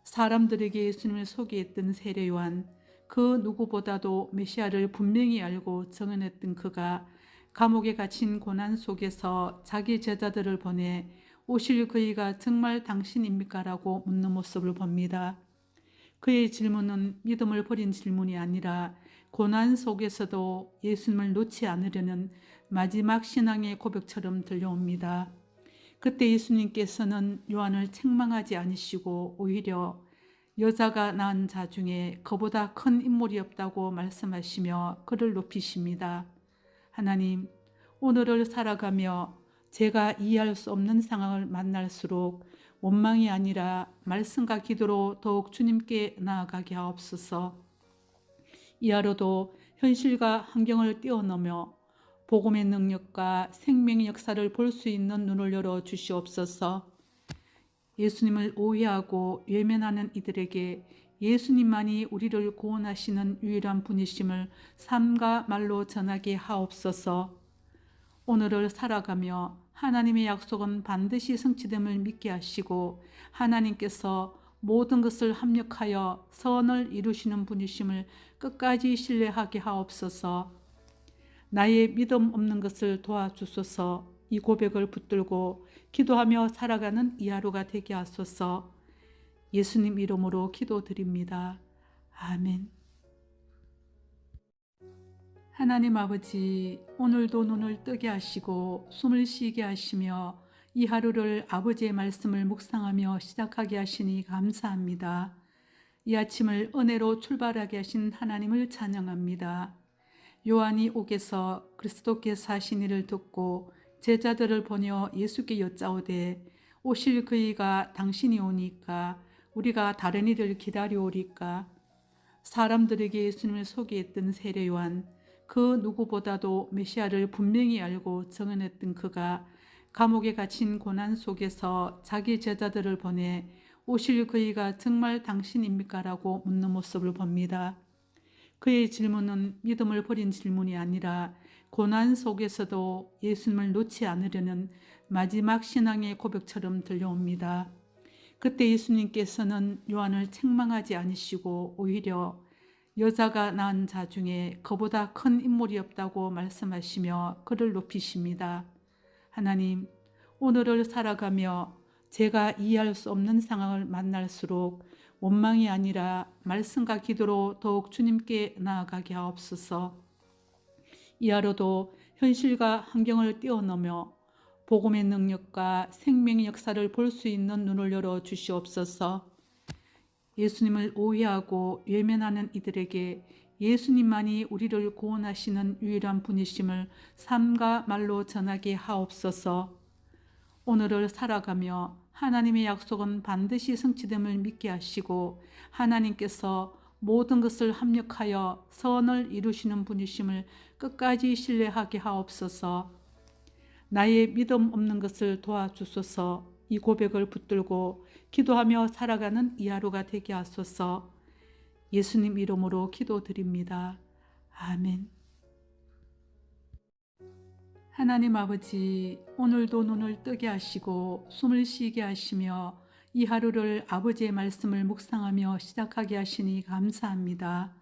사람들에게 예수님을 소개했던 세례 요한, 그 누구보다도 메시아를 분명히 알고 정언했던 그가 감옥에 갇힌 고난 속에서 자기 제자들을 보내 오실 그이가 정말 당신입니까? 라고 묻는 모습을 봅니다. 그의 질문은 믿음을 버린 질문이 아니라 고난 속에서도 예수님을 놓지 않으려는 마지막 신앙의 고백처럼 들려옵니다. 그때 예수님께서는 요한을 책망하지 않으시고 오히려 여자가 낳은 자 중에 그보다 큰 인물이 없다고 말씀하시며 그를 높이십니다. 하나님, 오늘을 살아가며 제가 이해할 수 없는 상황을 만날수록 원망이 아니라 말씀과 기도로 더욱 주님께 나아가게 하옵소서. 이하로도 현실과 환경을 뛰어넘어 복음의 능력과 생명의 역사를 볼 수 있는 눈을 열어 주시옵소서. 예수님을 오해하고 외면하는 이들에게 예수님만이 우리를 구원하시는 유일한 분이심을 삶과 말로 전하게 하옵소서. 오늘을 살아가며 하나님의 약속은 반드시 성취됨을 믿게 하시고 하나님께서 모든 것을 합력하여 선을 이루시는 분이심을 끝까지 신뢰하게 하옵소서. 나의 믿음 없는 것을 도와주소서. 이 고백을 붙들고 기도하며 살아가는 이 하루가 되게 하소서. 예수님 이름으로 기도드립니다. 아멘. 하나님 아버지, 오늘도 눈을 뜨게 하시고 숨을 쉬게 하시며 이 하루를 아버지의 말씀을 묵상하며 시작하게 하시니 감사합니다. 이 아침을 은혜로 출발하게 하신 하나님을 찬양합니다. 요한이 옥에서 그리스도께서 하신 일을 듣고 제자들을 보내어 예수께 여짜오되 오실 그이가 당신이 오니까 우리가 다른 이를 기다려오리까. 사람들에게 예수님을 소개했던 세례 요한, 그 누구보다도 메시아를 분명히 알고 정언했던 그가 감옥에 갇힌 고난 속에서 자기 제자들을 보내 오실 그이가 정말 당신입니까? 라고 묻는 모습을 봅니다. 그의 질문은 믿음을 버린 질문이 아니라 고난 속에서도 예수님을 놓지 않으려는 마지막 신앙의 고백처럼 들려옵니다. 그때 예수님께서는 요한을 책망하지 않으시고 오히려 여자가 낳은 자 중에 그보다 큰 인물이 없다고 말씀하시며 그를 높이십니다. 하나님, 오늘을 살아가며 제가 이해할 수 없는 상황을 만날수록 원망이 아니라 말씀과 기도로 더욱 주님께 나아가게 하옵소서. 이 하루도 현실과 환경을 뛰어넘어 복음의 능력과 생명의 역사를 볼 수 있는 눈을 열어 주시옵소서. 예수님을 오해하고 외면하는 이들에게 예수님만이 우리를 구원하시는 유일한 분이심을 삶과 말로 전하게 하옵소서. 오늘을 살아가며 하나님의 약속은 반드시 성취됨을 믿게 하시고 하나님께서 모든 것을 합력하여 선을 이루시는 분이심을 끝까지 신뢰하게 하옵소서. 나의 믿음 없는 것을 도와주소서. 이 고백을 붙들고 기도하며 살아가는 이 하루가 되게 하소서. 예수님 이름으로 기도드립니다. 아멘. 하나님 아버지, 오늘도 눈을 뜨게 하시고 숨을 쉬게 하시며 이 하루를 아버지의 말씀을 묵상하며 시작하게 하시니 감사합니다.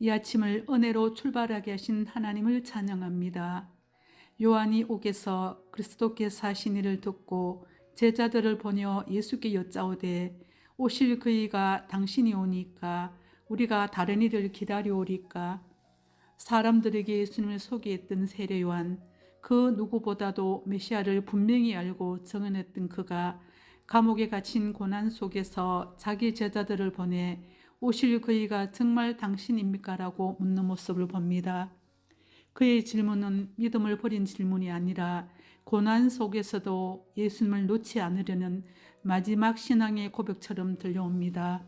이 아침을 은혜로 출발하게 하신 하나님을 찬양합니다. 요한이 옥에서 그리스도께서 하신 일을 듣고 제자들을 보내어 예수께 여짜오되 오실 그이가 당신이 오니까 우리가 다른 이를 기다려오리까. 사람들에게 예수님을 소개했던 세례 요한, 그 누구보다도 메시아를 분명히 알고 정언했던 그가 감옥에 갇힌 고난 속에서 자기 제자들을 보내 오실 그이가 정말 당신입니까? 라고 묻는 모습을 봅니다. 그의 질문은 믿음을 버린 질문이 아니라 고난 속에서도 예수님을 놓지 않으려는 마지막 신앙의 고백처럼 들려옵니다.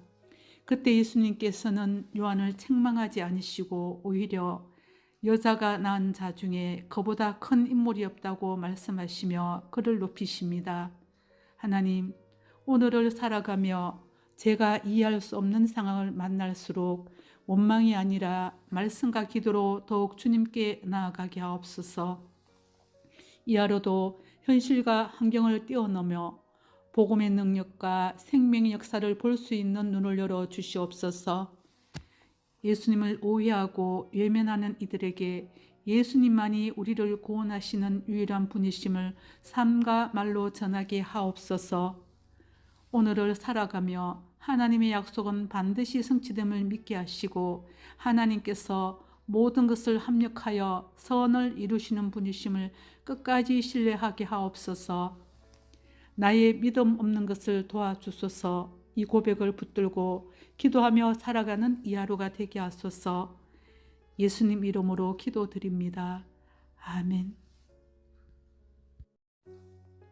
그때 예수님께서는 요한을 책망하지 않으시고 오히려 여자가 낳은 자 중에 그보다 큰 인물이 없다고 말씀하시며 그를 높이십니다. 하나님, 오늘을 살아가며 제가 이해할 수 없는 상황을 만날수록 원망이 아니라 말씀과 기도로 더욱 주님께 나아가게 하옵소서. 이 하루도 현실과 환경을 뛰어넘어 복음의 능력과 생명의 역사를 볼 수 있는 눈을 열어 주시옵소서. 예수님을 오해하고 외면하는 이들에게 예수님만이 우리를 구원하시는 유일한 분이심을 삶과 말로 전하게 하옵소서. 오늘을 살아가며 하나님의 약속은 반드시 성취됨을 믿게 하시고 하나님께서 모든 것을 합력하여 선을 이루시는 분이심을 끝까지 신뢰하게 하옵소서. 나의 믿음 없는 것을 도와주소서. 이 고백을 붙들고 기도하며 살아가는 이 하루가 되게 하소서. 예수님 이름으로 기도드립니다. 아멘.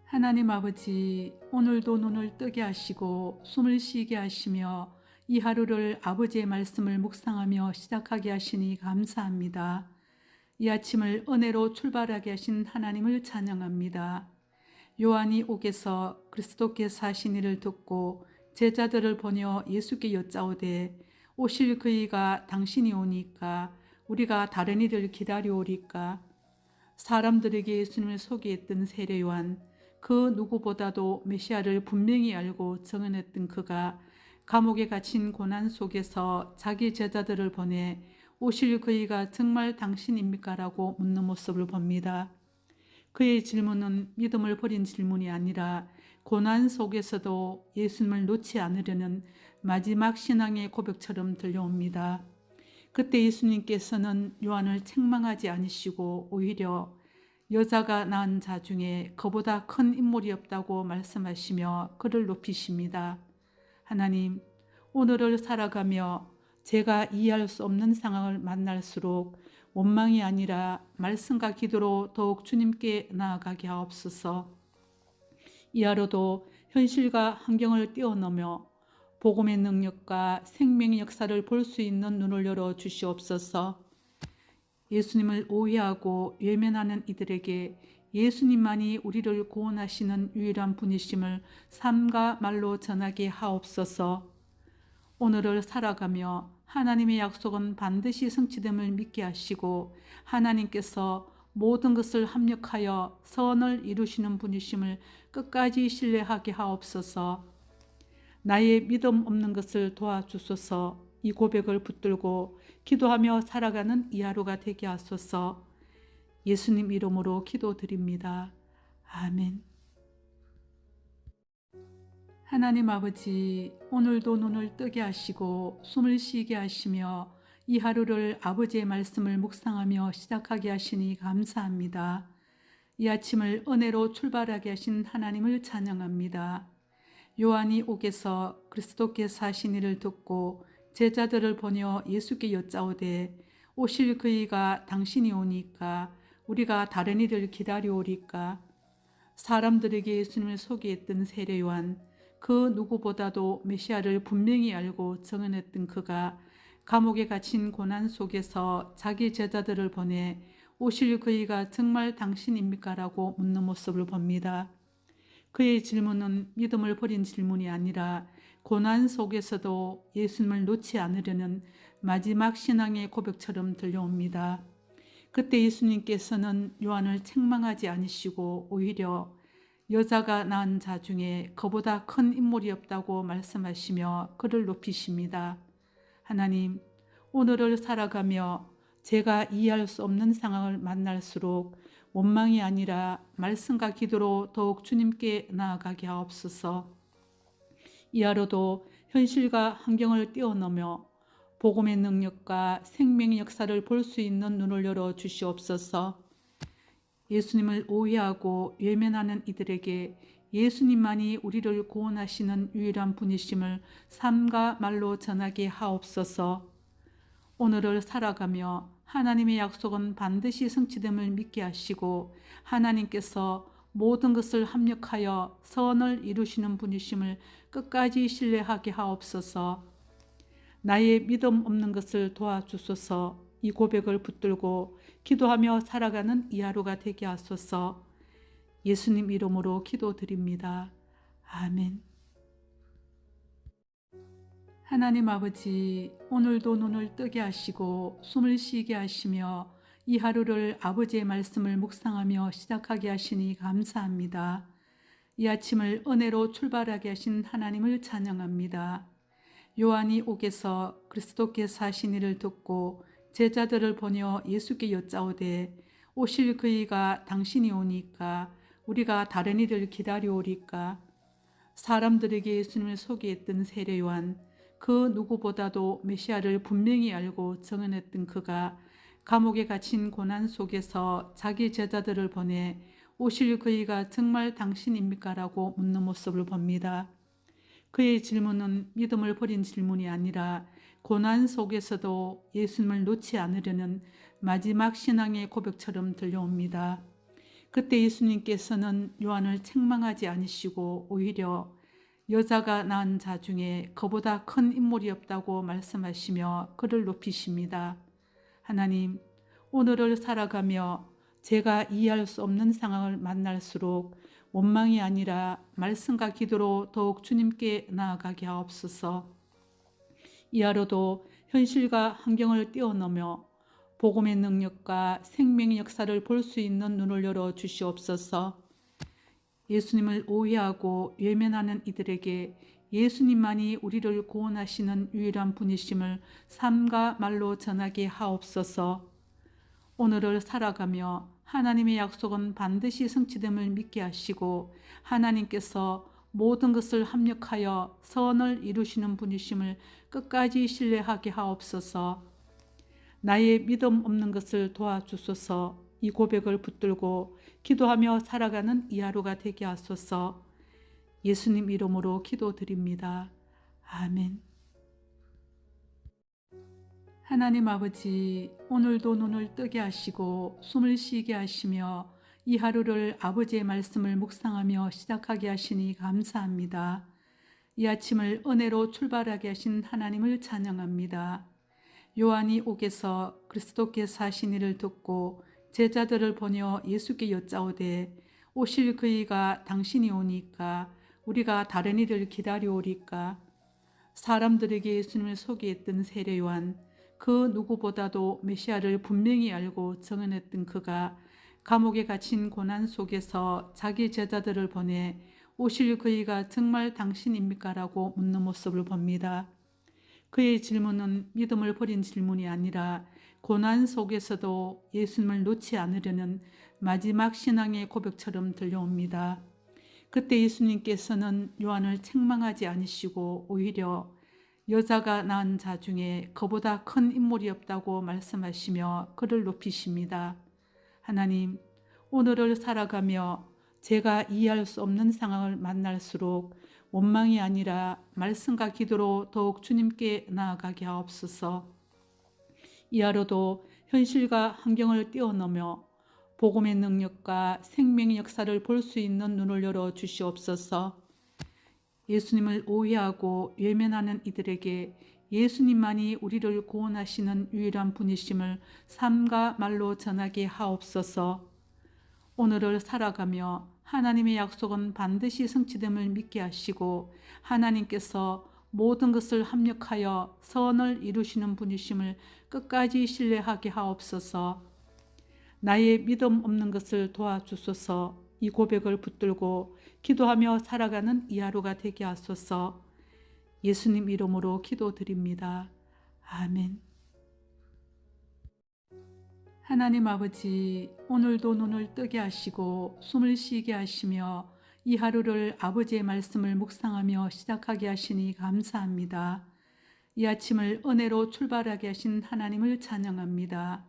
하나님 아버지, 오늘도 눈을 뜨게 하시고 숨을 쉬게 하시며 이 하루를 아버지의 말씀을 묵상하며 시작하게 하시니 감사합니다. 이 아침을 은혜로 출발하게 하신 하나님을 찬양합니다. 요한이 옥에서 그리스도께서 하신 일을 듣고 제자들을 보내어 예수께 여짜오되 오실 그이가 당신이 오니까 우리가 다른 이를 기다려오리까. 사람들에게 예수님을 소개했던 세례 요한, 그 누구보다도 메시아를 분명히 알고 증언했던 그가 감옥에 갇힌 고난 속에서 자기 제자들을 보내 오실 그이가 정말 당신입니까? 라고 묻는 모습을 봅니다. 그의 질문은 믿음을 버린 질문이 아니라 고난 속에서도 예수님을 놓지 않으려는 마지막 신앙의 고백처럼 들려옵니다. 그때 예수님께서는 요한을 책망하지 않으시고 오히려 여자가 낳은 자 중에 그보다 큰 인물이 없다고 말씀하시며 그를 높이십니다. 하나님, 오늘을 살아가며 제가 이해할 수 없는 상황을 만날수록 원망이 아니라 말씀과 기도로 더욱 주님께 나아가게 하옵소서. 이 하루도 현실과 환경을 뛰어넘어 복음의 능력과 생명의 역사를 볼 수 있는 눈을 열어 주시옵소서. 예수님을 오해하고 외면하는 이들에게 예수님만이 우리를 구원하시는 유일한 분이심을 삶과 말로 전하게 하옵소서. 오늘을 살아가며 하나님의 약속은 반드시 성취됨을 믿게 하시고 하나님께서 모든 것을 합력하여 선을 이루시는 분이심을 끝까지 신뢰하게 하옵소서. 나의 믿음 없는 것을 도와주소서. 이 고백을 붙들고 기도하며 살아가는 이 하루가 되게 하소서. 예수님 이름으로 기도드립니다. 아멘. 하나님 아버지, 오늘도 눈을 뜨게 하시고 숨을 쉬게 하시며 이 하루를 아버지의 말씀을 묵상하며 시작하게 하시니 감사합니다. 이 아침을 은혜로 출발하게 하신 하나님을 찬양합니다. 요한이 옥에서 그리스도께서 하신 일을 듣고 제자들을 보내어 예수께 여짜오되 오실 그이가 당신이 오니까 우리가 다른 이를 기다려오리까. 사람들에게 예수님을 소개했던 세례 요한, 그 누구보다도 메시아를 분명히 알고 증언했던 그가 감옥에 갇힌 고난 속에서 자기 제자들을 보내 오실 그이가 정말 당신입니까? 라고 묻는 모습을 봅니다. 그의 질문은 믿음을 버린 질문이 아니라 고난 속에서도 예수님을 놓지 않으려는 마지막 신앙의 고백처럼 들려옵니다. 그때 예수님께서는 요한을 책망하지 않으시고 오히려 여자가 낳은 자 중에 그보다 큰 인물이 없다고 말씀하시며 그를 높이십니다. 하나님, 오늘을 살아가며 제가 이해할 수 없는 상황을 만날수록 원망이 아니라 말씀과 기도로 더욱 주님께 나아가게 하옵소서. 이 하루도 현실과 환경을 뛰어넘어 복음의 능력과 생명의 역사를 볼 수 있는 눈을 열어 주시옵소서. 예수님을 오해하고 외면하는 이들에게 예수님만이 우리를 구원하시는 유일한 분이심을 삶과 말로 전하게 하옵소서. 오늘을 살아가며 하나님의 약속은 반드시 성취됨을 믿게 하시고 하나님께서 모든 것을 합력하여 선을 이루시는 분이심을 끝까지 신뢰하게 하옵소서. 나의 믿음 없는 것을 도와주소서. 이 고백을 붙들고 기도하며 살아가는 이 하루가 되게 하소서. 예수님 이름으로 기도드립니다. 아멘. 하나님 아버지, 오늘도 눈을 뜨게 하시고 숨을 쉬게 하시며 이 하루를 아버지의 말씀을 묵상하며 시작하게 하시니 감사합니다. 이 아침을 은혜로 출발하게 하신 하나님을 찬양합니다. 요한이 옥에서 그리스도께서 하신 일을 듣고 제자들을 보내어 예수께 여짜오되 오실 그이가 당신이 오니까 우리가 다른 이를 기다려오리까. 사람들에게 예수님을 소개했던 세례 요한, 그 누구보다도 메시아를 분명히 알고 증언했던 그가 감옥에 갇힌 고난 속에서 자기 제자들을 보내 오실 그이가 정말 당신입니까? 라고 묻는 모습을 봅니다. 그의 질문은 믿음을 버린 질문이 아니라 고난 속에서도 예수님을 놓지 않으려는 마지막 신앙의 고백처럼 들려옵니다. 그때 예수님께서는 요한을 책망하지 않으시고 오히려 여자가 낳은 자 중에 그보다 큰 인물이 없다고 말씀하시며 그를 높이십니다. 하나님, 오늘을 살아가며 제가 이해할 수 없는 상황을 만날수록 원망이 아니라 말씀과 기도로 더욱 주님께 나아가게 하옵소서. 이하로도 현실과 환경을 뛰어넘어 복음의 능력과 생명의 역사를 볼 수 있는 눈을 열어 주시옵소서. 예수님을 오해하고 외면하는 이들에게 예수님만이 우리를 구원하시는 유일한 분이심을 삶과 말로 전하게 하옵소서. 오늘을 살아가며 하나님의 약속은 반드시 성취됨을 믿게 하시고 하나님께서 모든 것을 합력하여 선을 이루시는 분이심을 끝까지 신뢰하게 하옵소서. 나의 믿음 없는 것을 도와주소서. 이 고백을 붙들고 기도하며 살아가는 이 하루가 되게 하소서. 예수님 이름으로 기도드립니다. 아멘. 하나님 아버지, 오늘도 눈을 뜨게 하시고 숨을 쉬게 하시며 이 하루를 아버지의 말씀을 묵상하며 시작하게 하시니 감사합니다. 이 아침을 은혜로 출발하게 하신 하나님을 찬양합니다. 요한이 옥에서 그리스도께서 하신 일을 듣고 제자들을 보내어 예수께 여짜오되 오실 그이가 당신이 오니까 우리가 다른 이를 기다려오리까? 사람들에게 예수님을 소개했던 세례 요한, 그 누구보다도 메시아를 분명히 알고 정언했던 그가 감옥에 갇힌 고난 속에서 자기 제자들을 보내 오실 그이가 정말 당신입니까? 라고 묻는 모습을 봅니다. 그의 질문은 믿음을 버린 질문이 아니라 고난 속에서도 예수님을 놓지 않으려는 마지막 신앙의 고백처럼 들려옵니다. 그때 예수님께서는 요한을 책망하지 않으시고 오히려 여자가 낳은 자 중에 그보다 큰 인물이 없다고 말씀하시며 그를 높이십니다. 하나님, 오늘을 살아가며 제가 이해할 수 없는 상황을 만날수록 원망이 아니라 말씀과 기도로 더욱 주님께 나아가게 하옵소서. 이 하루도 현실과 환경을 뛰어넘어 복음의 능력과 생명의 역사를 볼 수 있는 눈을 열어 주시옵소서. 예수님을 오해하고 외면하는 이들에게 예수님만이 우리를 구원하시는 유일한 분이심을 삶과 말로 전하게 하옵소서. 오늘을 살아가며 하나님의 약속은 반드시 성취됨을 믿게 하시고 하나님께서 모든 것을 합력하여 선을 이루시는 분이심을 끝까지 신뢰하게 하옵소서. 나의 믿음 없는 것을 도와주소서. 이 고백을 붙들고 기도하며 살아가는 이 하루가 되게 하소서. 예수님 이름으로 기도드립니다. 아멘. 하나님 아버지, 오늘도 눈을 뜨게 하시고 숨을 쉬게 하시며 이 하루를 아버지의 말씀을 묵상하며 시작하게 하시니 감사합니다. 이 아침을 은혜로 출발하게 하신 하나님을 찬양합니다.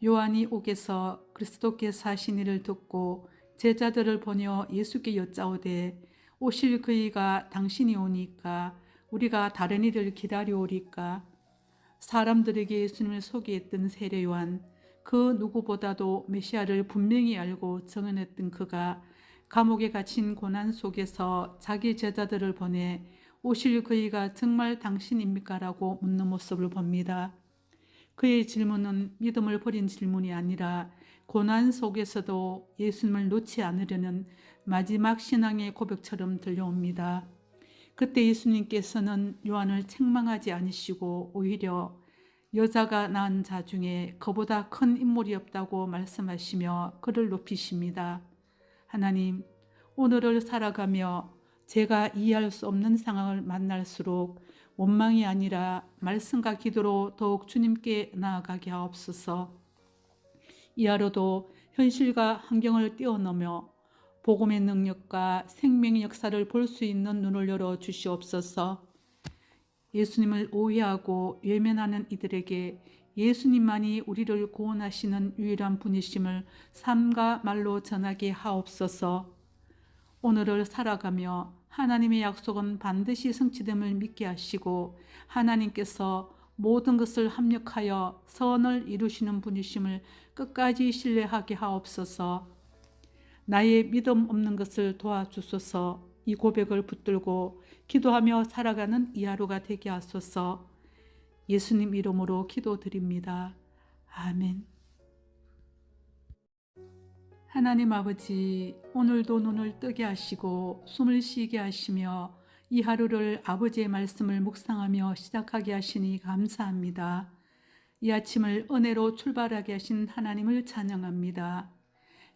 요한이 옥에서 그리스도께서 하신 일을 듣고 제자들을 보내어 예수께 여짜오되 오실 그이가 당신이 오니까 우리가 다른 이를 기다려오리까? 사람들에게 예수님을 소개했던 세례 요한, 그 누구보다도 메시아를 분명히 알고 정언했던 그가 감옥에 갇힌 고난 속에서 자기 제자들을 보내 오실 그이가 정말 당신입니까? 라고 묻는 모습을 봅니다. 그의 질문은 믿음을 버린 질문이 아니라 고난 속에서도 예수님을 놓지 않으려는 마지막 신앙의 고백처럼 들려옵니다. 그때 예수님께서는 요한을 책망하지 않으시고 오히려 여자가 낳은 자 중에 그보다 큰 인물이 없다고 말씀하시며 그를 높이십니다. 하나님, 오늘을 살아가며 제가 이해할 수 없는 상황을 만날수록 원망이 아니라 말씀과 기도로 더욱 주님께 나아가게 하옵소서. 이 하루도 현실과 환경을 뛰어넘어 복음의 능력과 생명의 역사를 볼 수 있는 눈을 열어 주시옵소서. 예수님을 오해하고 외면하는 이들에게 예수님만이 우리를 구원하시는 유일한 분이심을 삶과 말로 전하게 하옵소서. 오늘을 살아가며 하나님의 약속은 반드시 성취됨을 믿게 하시고 하나님께서 모든 것을 합력하여 선을 이루시는 분이심을 끝까지 신뢰하게 하옵소서. 나의 믿음 없는 것을 도와주소서. 이 고백을 붙들고 기도하며 살아가는 이 하루가 되게 하소서. 예수님 이름으로 기도드립니다. 아멘. 하나님 아버지, 오늘도 눈을 뜨게 하시고 숨을 쉬게 하시며 이 하루를 아버지의 말씀을 묵상하며 시작하게 하시니 감사합니다. 이 아침을 은혜로 출발하게 하신 하나님을 찬양합니다.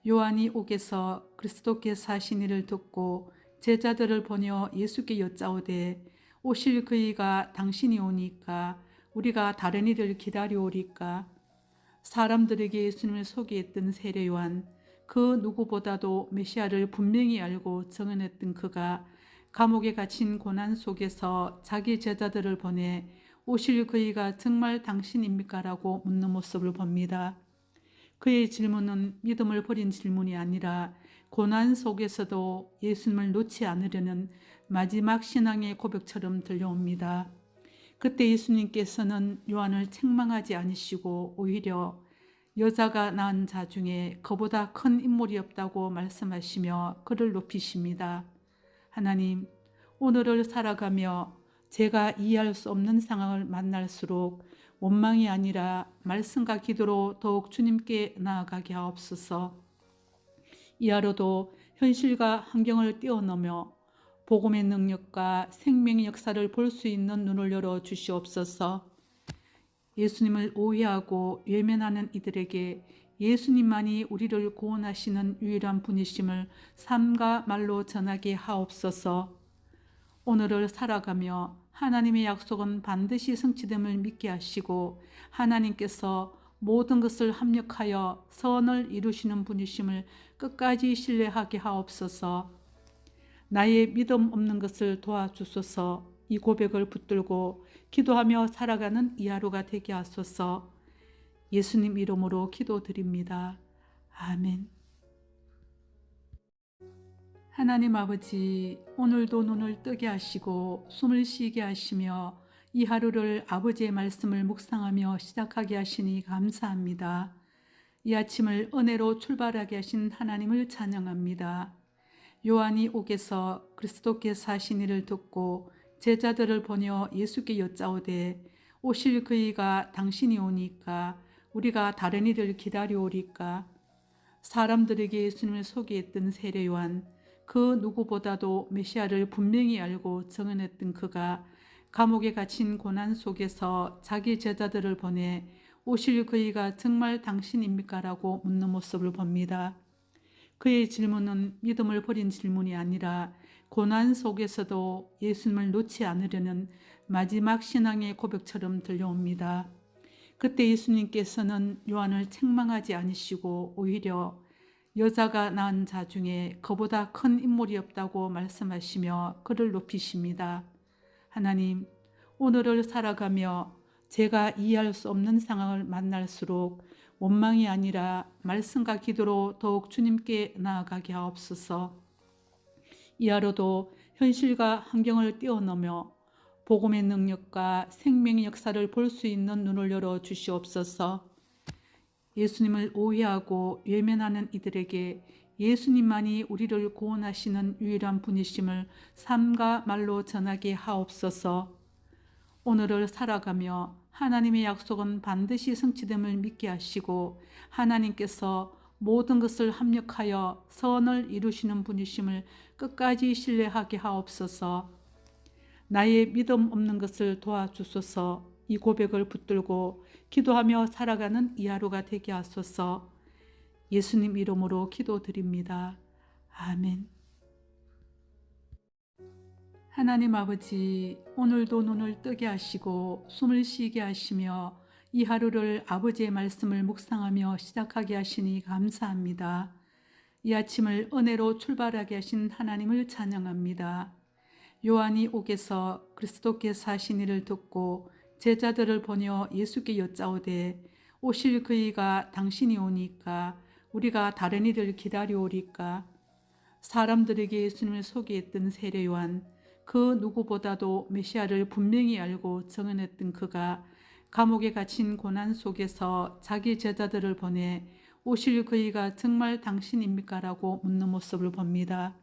요한이 옥에서 그리스도께서 하신 일을 듣고 제자들을 보내어 예수께 여짜오되 오실 그이가 당신이 오니까 우리가 다른 이를 기다려오리까. 사람들에게 예수님을 소개했던 세례 요한, 그 누구보다도 메시아를 분명히 알고 정언했던 그가 감옥에 갇힌 고난 속에서 자기 제자들을 보내 오실 그이가 정말 당신입니까? 라고 묻는 모습을 봅니다. 그의 질문은 믿음을 버린 질문이 아니라 고난 속에서도 예수님을 놓지 않으려는 마지막 신앙의 고백처럼 들려옵니다. 그때 예수님께서는 요한을 책망하지 않으시고 오히려 여자가 낳은 자 중에 그보다 큰 인물이 없다고 말씀하시며 그를 높이십니다. 하나님, 오늘을 살아가며 제가 이해할 수 없는 상황을 만날수록 원망이 아니라 말씀과 기도로 더욱 주님께 나아가게 하옵소서. 이 하루도 현실과 환경을 뛰어넘어 복음의 능력과 생명의 역사를 볼 수 있는 눈을 열어 주시옵소서. 예수님을 오해하고 외면하는 이들에게 예수님만이 우리를 구원하시는 유일한 분이심을 삶과 말로 전하게 하옵소서. 오늘을 살아가며 하나님의 약속은 반드시 성취됨을 믿게 하시고 하나님께서 모든 것을 합력하여 선을 이루시는 분이심을 끝까지 신뢰하게 하옵소서. 나의 믿음 없는 것을 도와주소서. 이 고백을 붙들고 기도하며 살아가는 이 하루가 되게 하소서. 예수님 이름으로 기도드립니다. 아멘. 하나님 아버지, 오늘도 눈을 뜨게 하시고 숨을 쉬게 하시며 이 하루를 아버지의 말씀을 묵상하며 시작하게 하시니 감사합니다. 이 아침을 은혜로 출발하게 하신 하나님을 찬양합니다. 요한이 옥에서 그리스도께서 하신 일을 듣고 제자들을 보내어 예수께 여짜오되 오실 그이가 당신이 오니까 우리가 다른 이를 기다려오리까. 사람들에게 예수님을 소개했던 세례 요한, 그 누구보다도 메시아를 분명히 알고 정언했던 그가 감옥에 갇힌 고난 속에서 자기 제자들을 보내 오실 그이가 정말 당신입니까? 라고 묻는 모습을 봅니다. 그의 질문은 믿음을 버린 질문이 아니라 고난 속에서도 예수님을 놓지 않으려는 마지막 신앙의 고백처럼 들려옵니다. 그때 예수님께서는 요한을 책망하지 않으시고 오히려 여자가 낳은 자 중에 그보다 큰 인물이 없다고 말씀하시며 그를 높이십니다. 하나님, 오늘을 살아가며 제가 이해할 수 없는 상황을 만날수록 원망이 아니라 말씀과 기도로 더욱 주님께 나아가게 하옵소서. 이 하루도 현실과 환경을 뛰어넘어 복음의 능력과 생명의 역사를 볼 수 있는 눈을 열어 주시옵소서. 예수님을 오해하고 외면하는 이들에게 예수님만이 우리를 구원하시는 유일한 분이심을 삶과 말로 전하게 하옵소서. 오늘을 살아가며 하나님의 약속은 반드시 성취됨을 믿게 하시고 하나님께서 모든 것을 합력하여 선을 이루시는 분이심을 끝까지 신뢰하게 하옵소서. 나의 믿음 없는 것을 도와주소서. 이 고백을 붙들고 기도하며 살아가는 이 하루가 되게 하소서. 예수님 이름으로 기도드립니다. 아멘. 하나님 아버지, 오늘도 눈을 뜨게 하시고 숨을 쉬게 하시며 이 하루를 아버지의 말씀을 묵상하며 시작하게 하시니 감사합니다. 이 아침을 은혜로 출발하게 하신 하나님을 찬양합니다. 요한이 옥에서 그리스도께서 하신 일을 듣고 제자들을 보며 예수께 여짜오되 오실 그이가 당신이 오니까 우리가 다른 이를 기다려오리까? 사람들에게 예수님을 소개했던 세례 요한, 그 누구보다도 메시아를 분명히 알고 정언했던 그가 감옥에 갇힌 고난 속에서 자기 제자들을 보내 오실 그이가 정말 당신입니까? 라고 묻는 모습을 봅니다.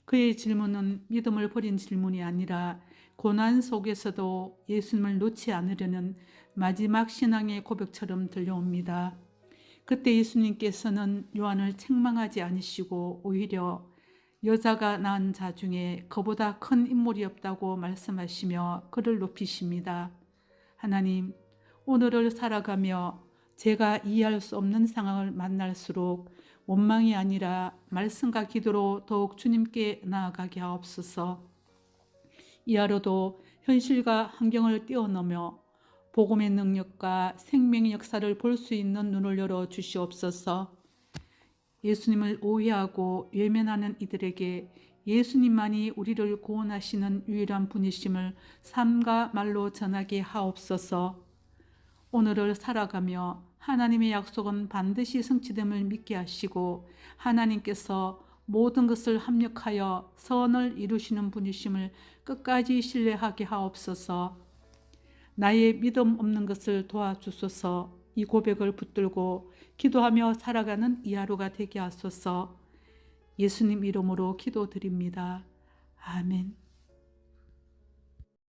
그의 질문은 믿음을 버린 질문이 아니라 고난 속에서도 예수님을 놓지 않으려는 마지막 신앙의 고백처럼 들려옵니다. 그때 예수님께서는 요한을 책망하지 않으시고 오히려 여자가 낳은 자 중에 그보다 큰 인물이 없다고 말씀하시며 그를 높이십니다. 하나님, 오늘을 살아가며 제가 이해할 수 없는 상황을 만날수록 원망이 아니라 말씀과 기도로 더욱 주님께 나아가게 하옵소서. 이 하루도 현실과 환경을 뛰어넘어 복음의 능력과 생명의 역사를 볼 수 있는 눈을 열어 주시옵소서. 예수님을 오해하고 외면하는 이들에게 예수님만이 우리를 구원하시는 유일한 분이심을 삶과 말로 전하게 하옵소서. 오늘을 살아가며 하나님의 약속은 반드시 성취됨을 믿게 하시고 하나님께서 모든 것을 합력하여 선을 이루시는 분이심을 끝까지 신뢰하게 하옵소서. 나의 믿음 없는 것을 도와주소서. 이 고백을 붙들고 기도하며 살아가는 이 하루가 되게 하소서. 예수님 이름으로 기도드립니다. 아멘.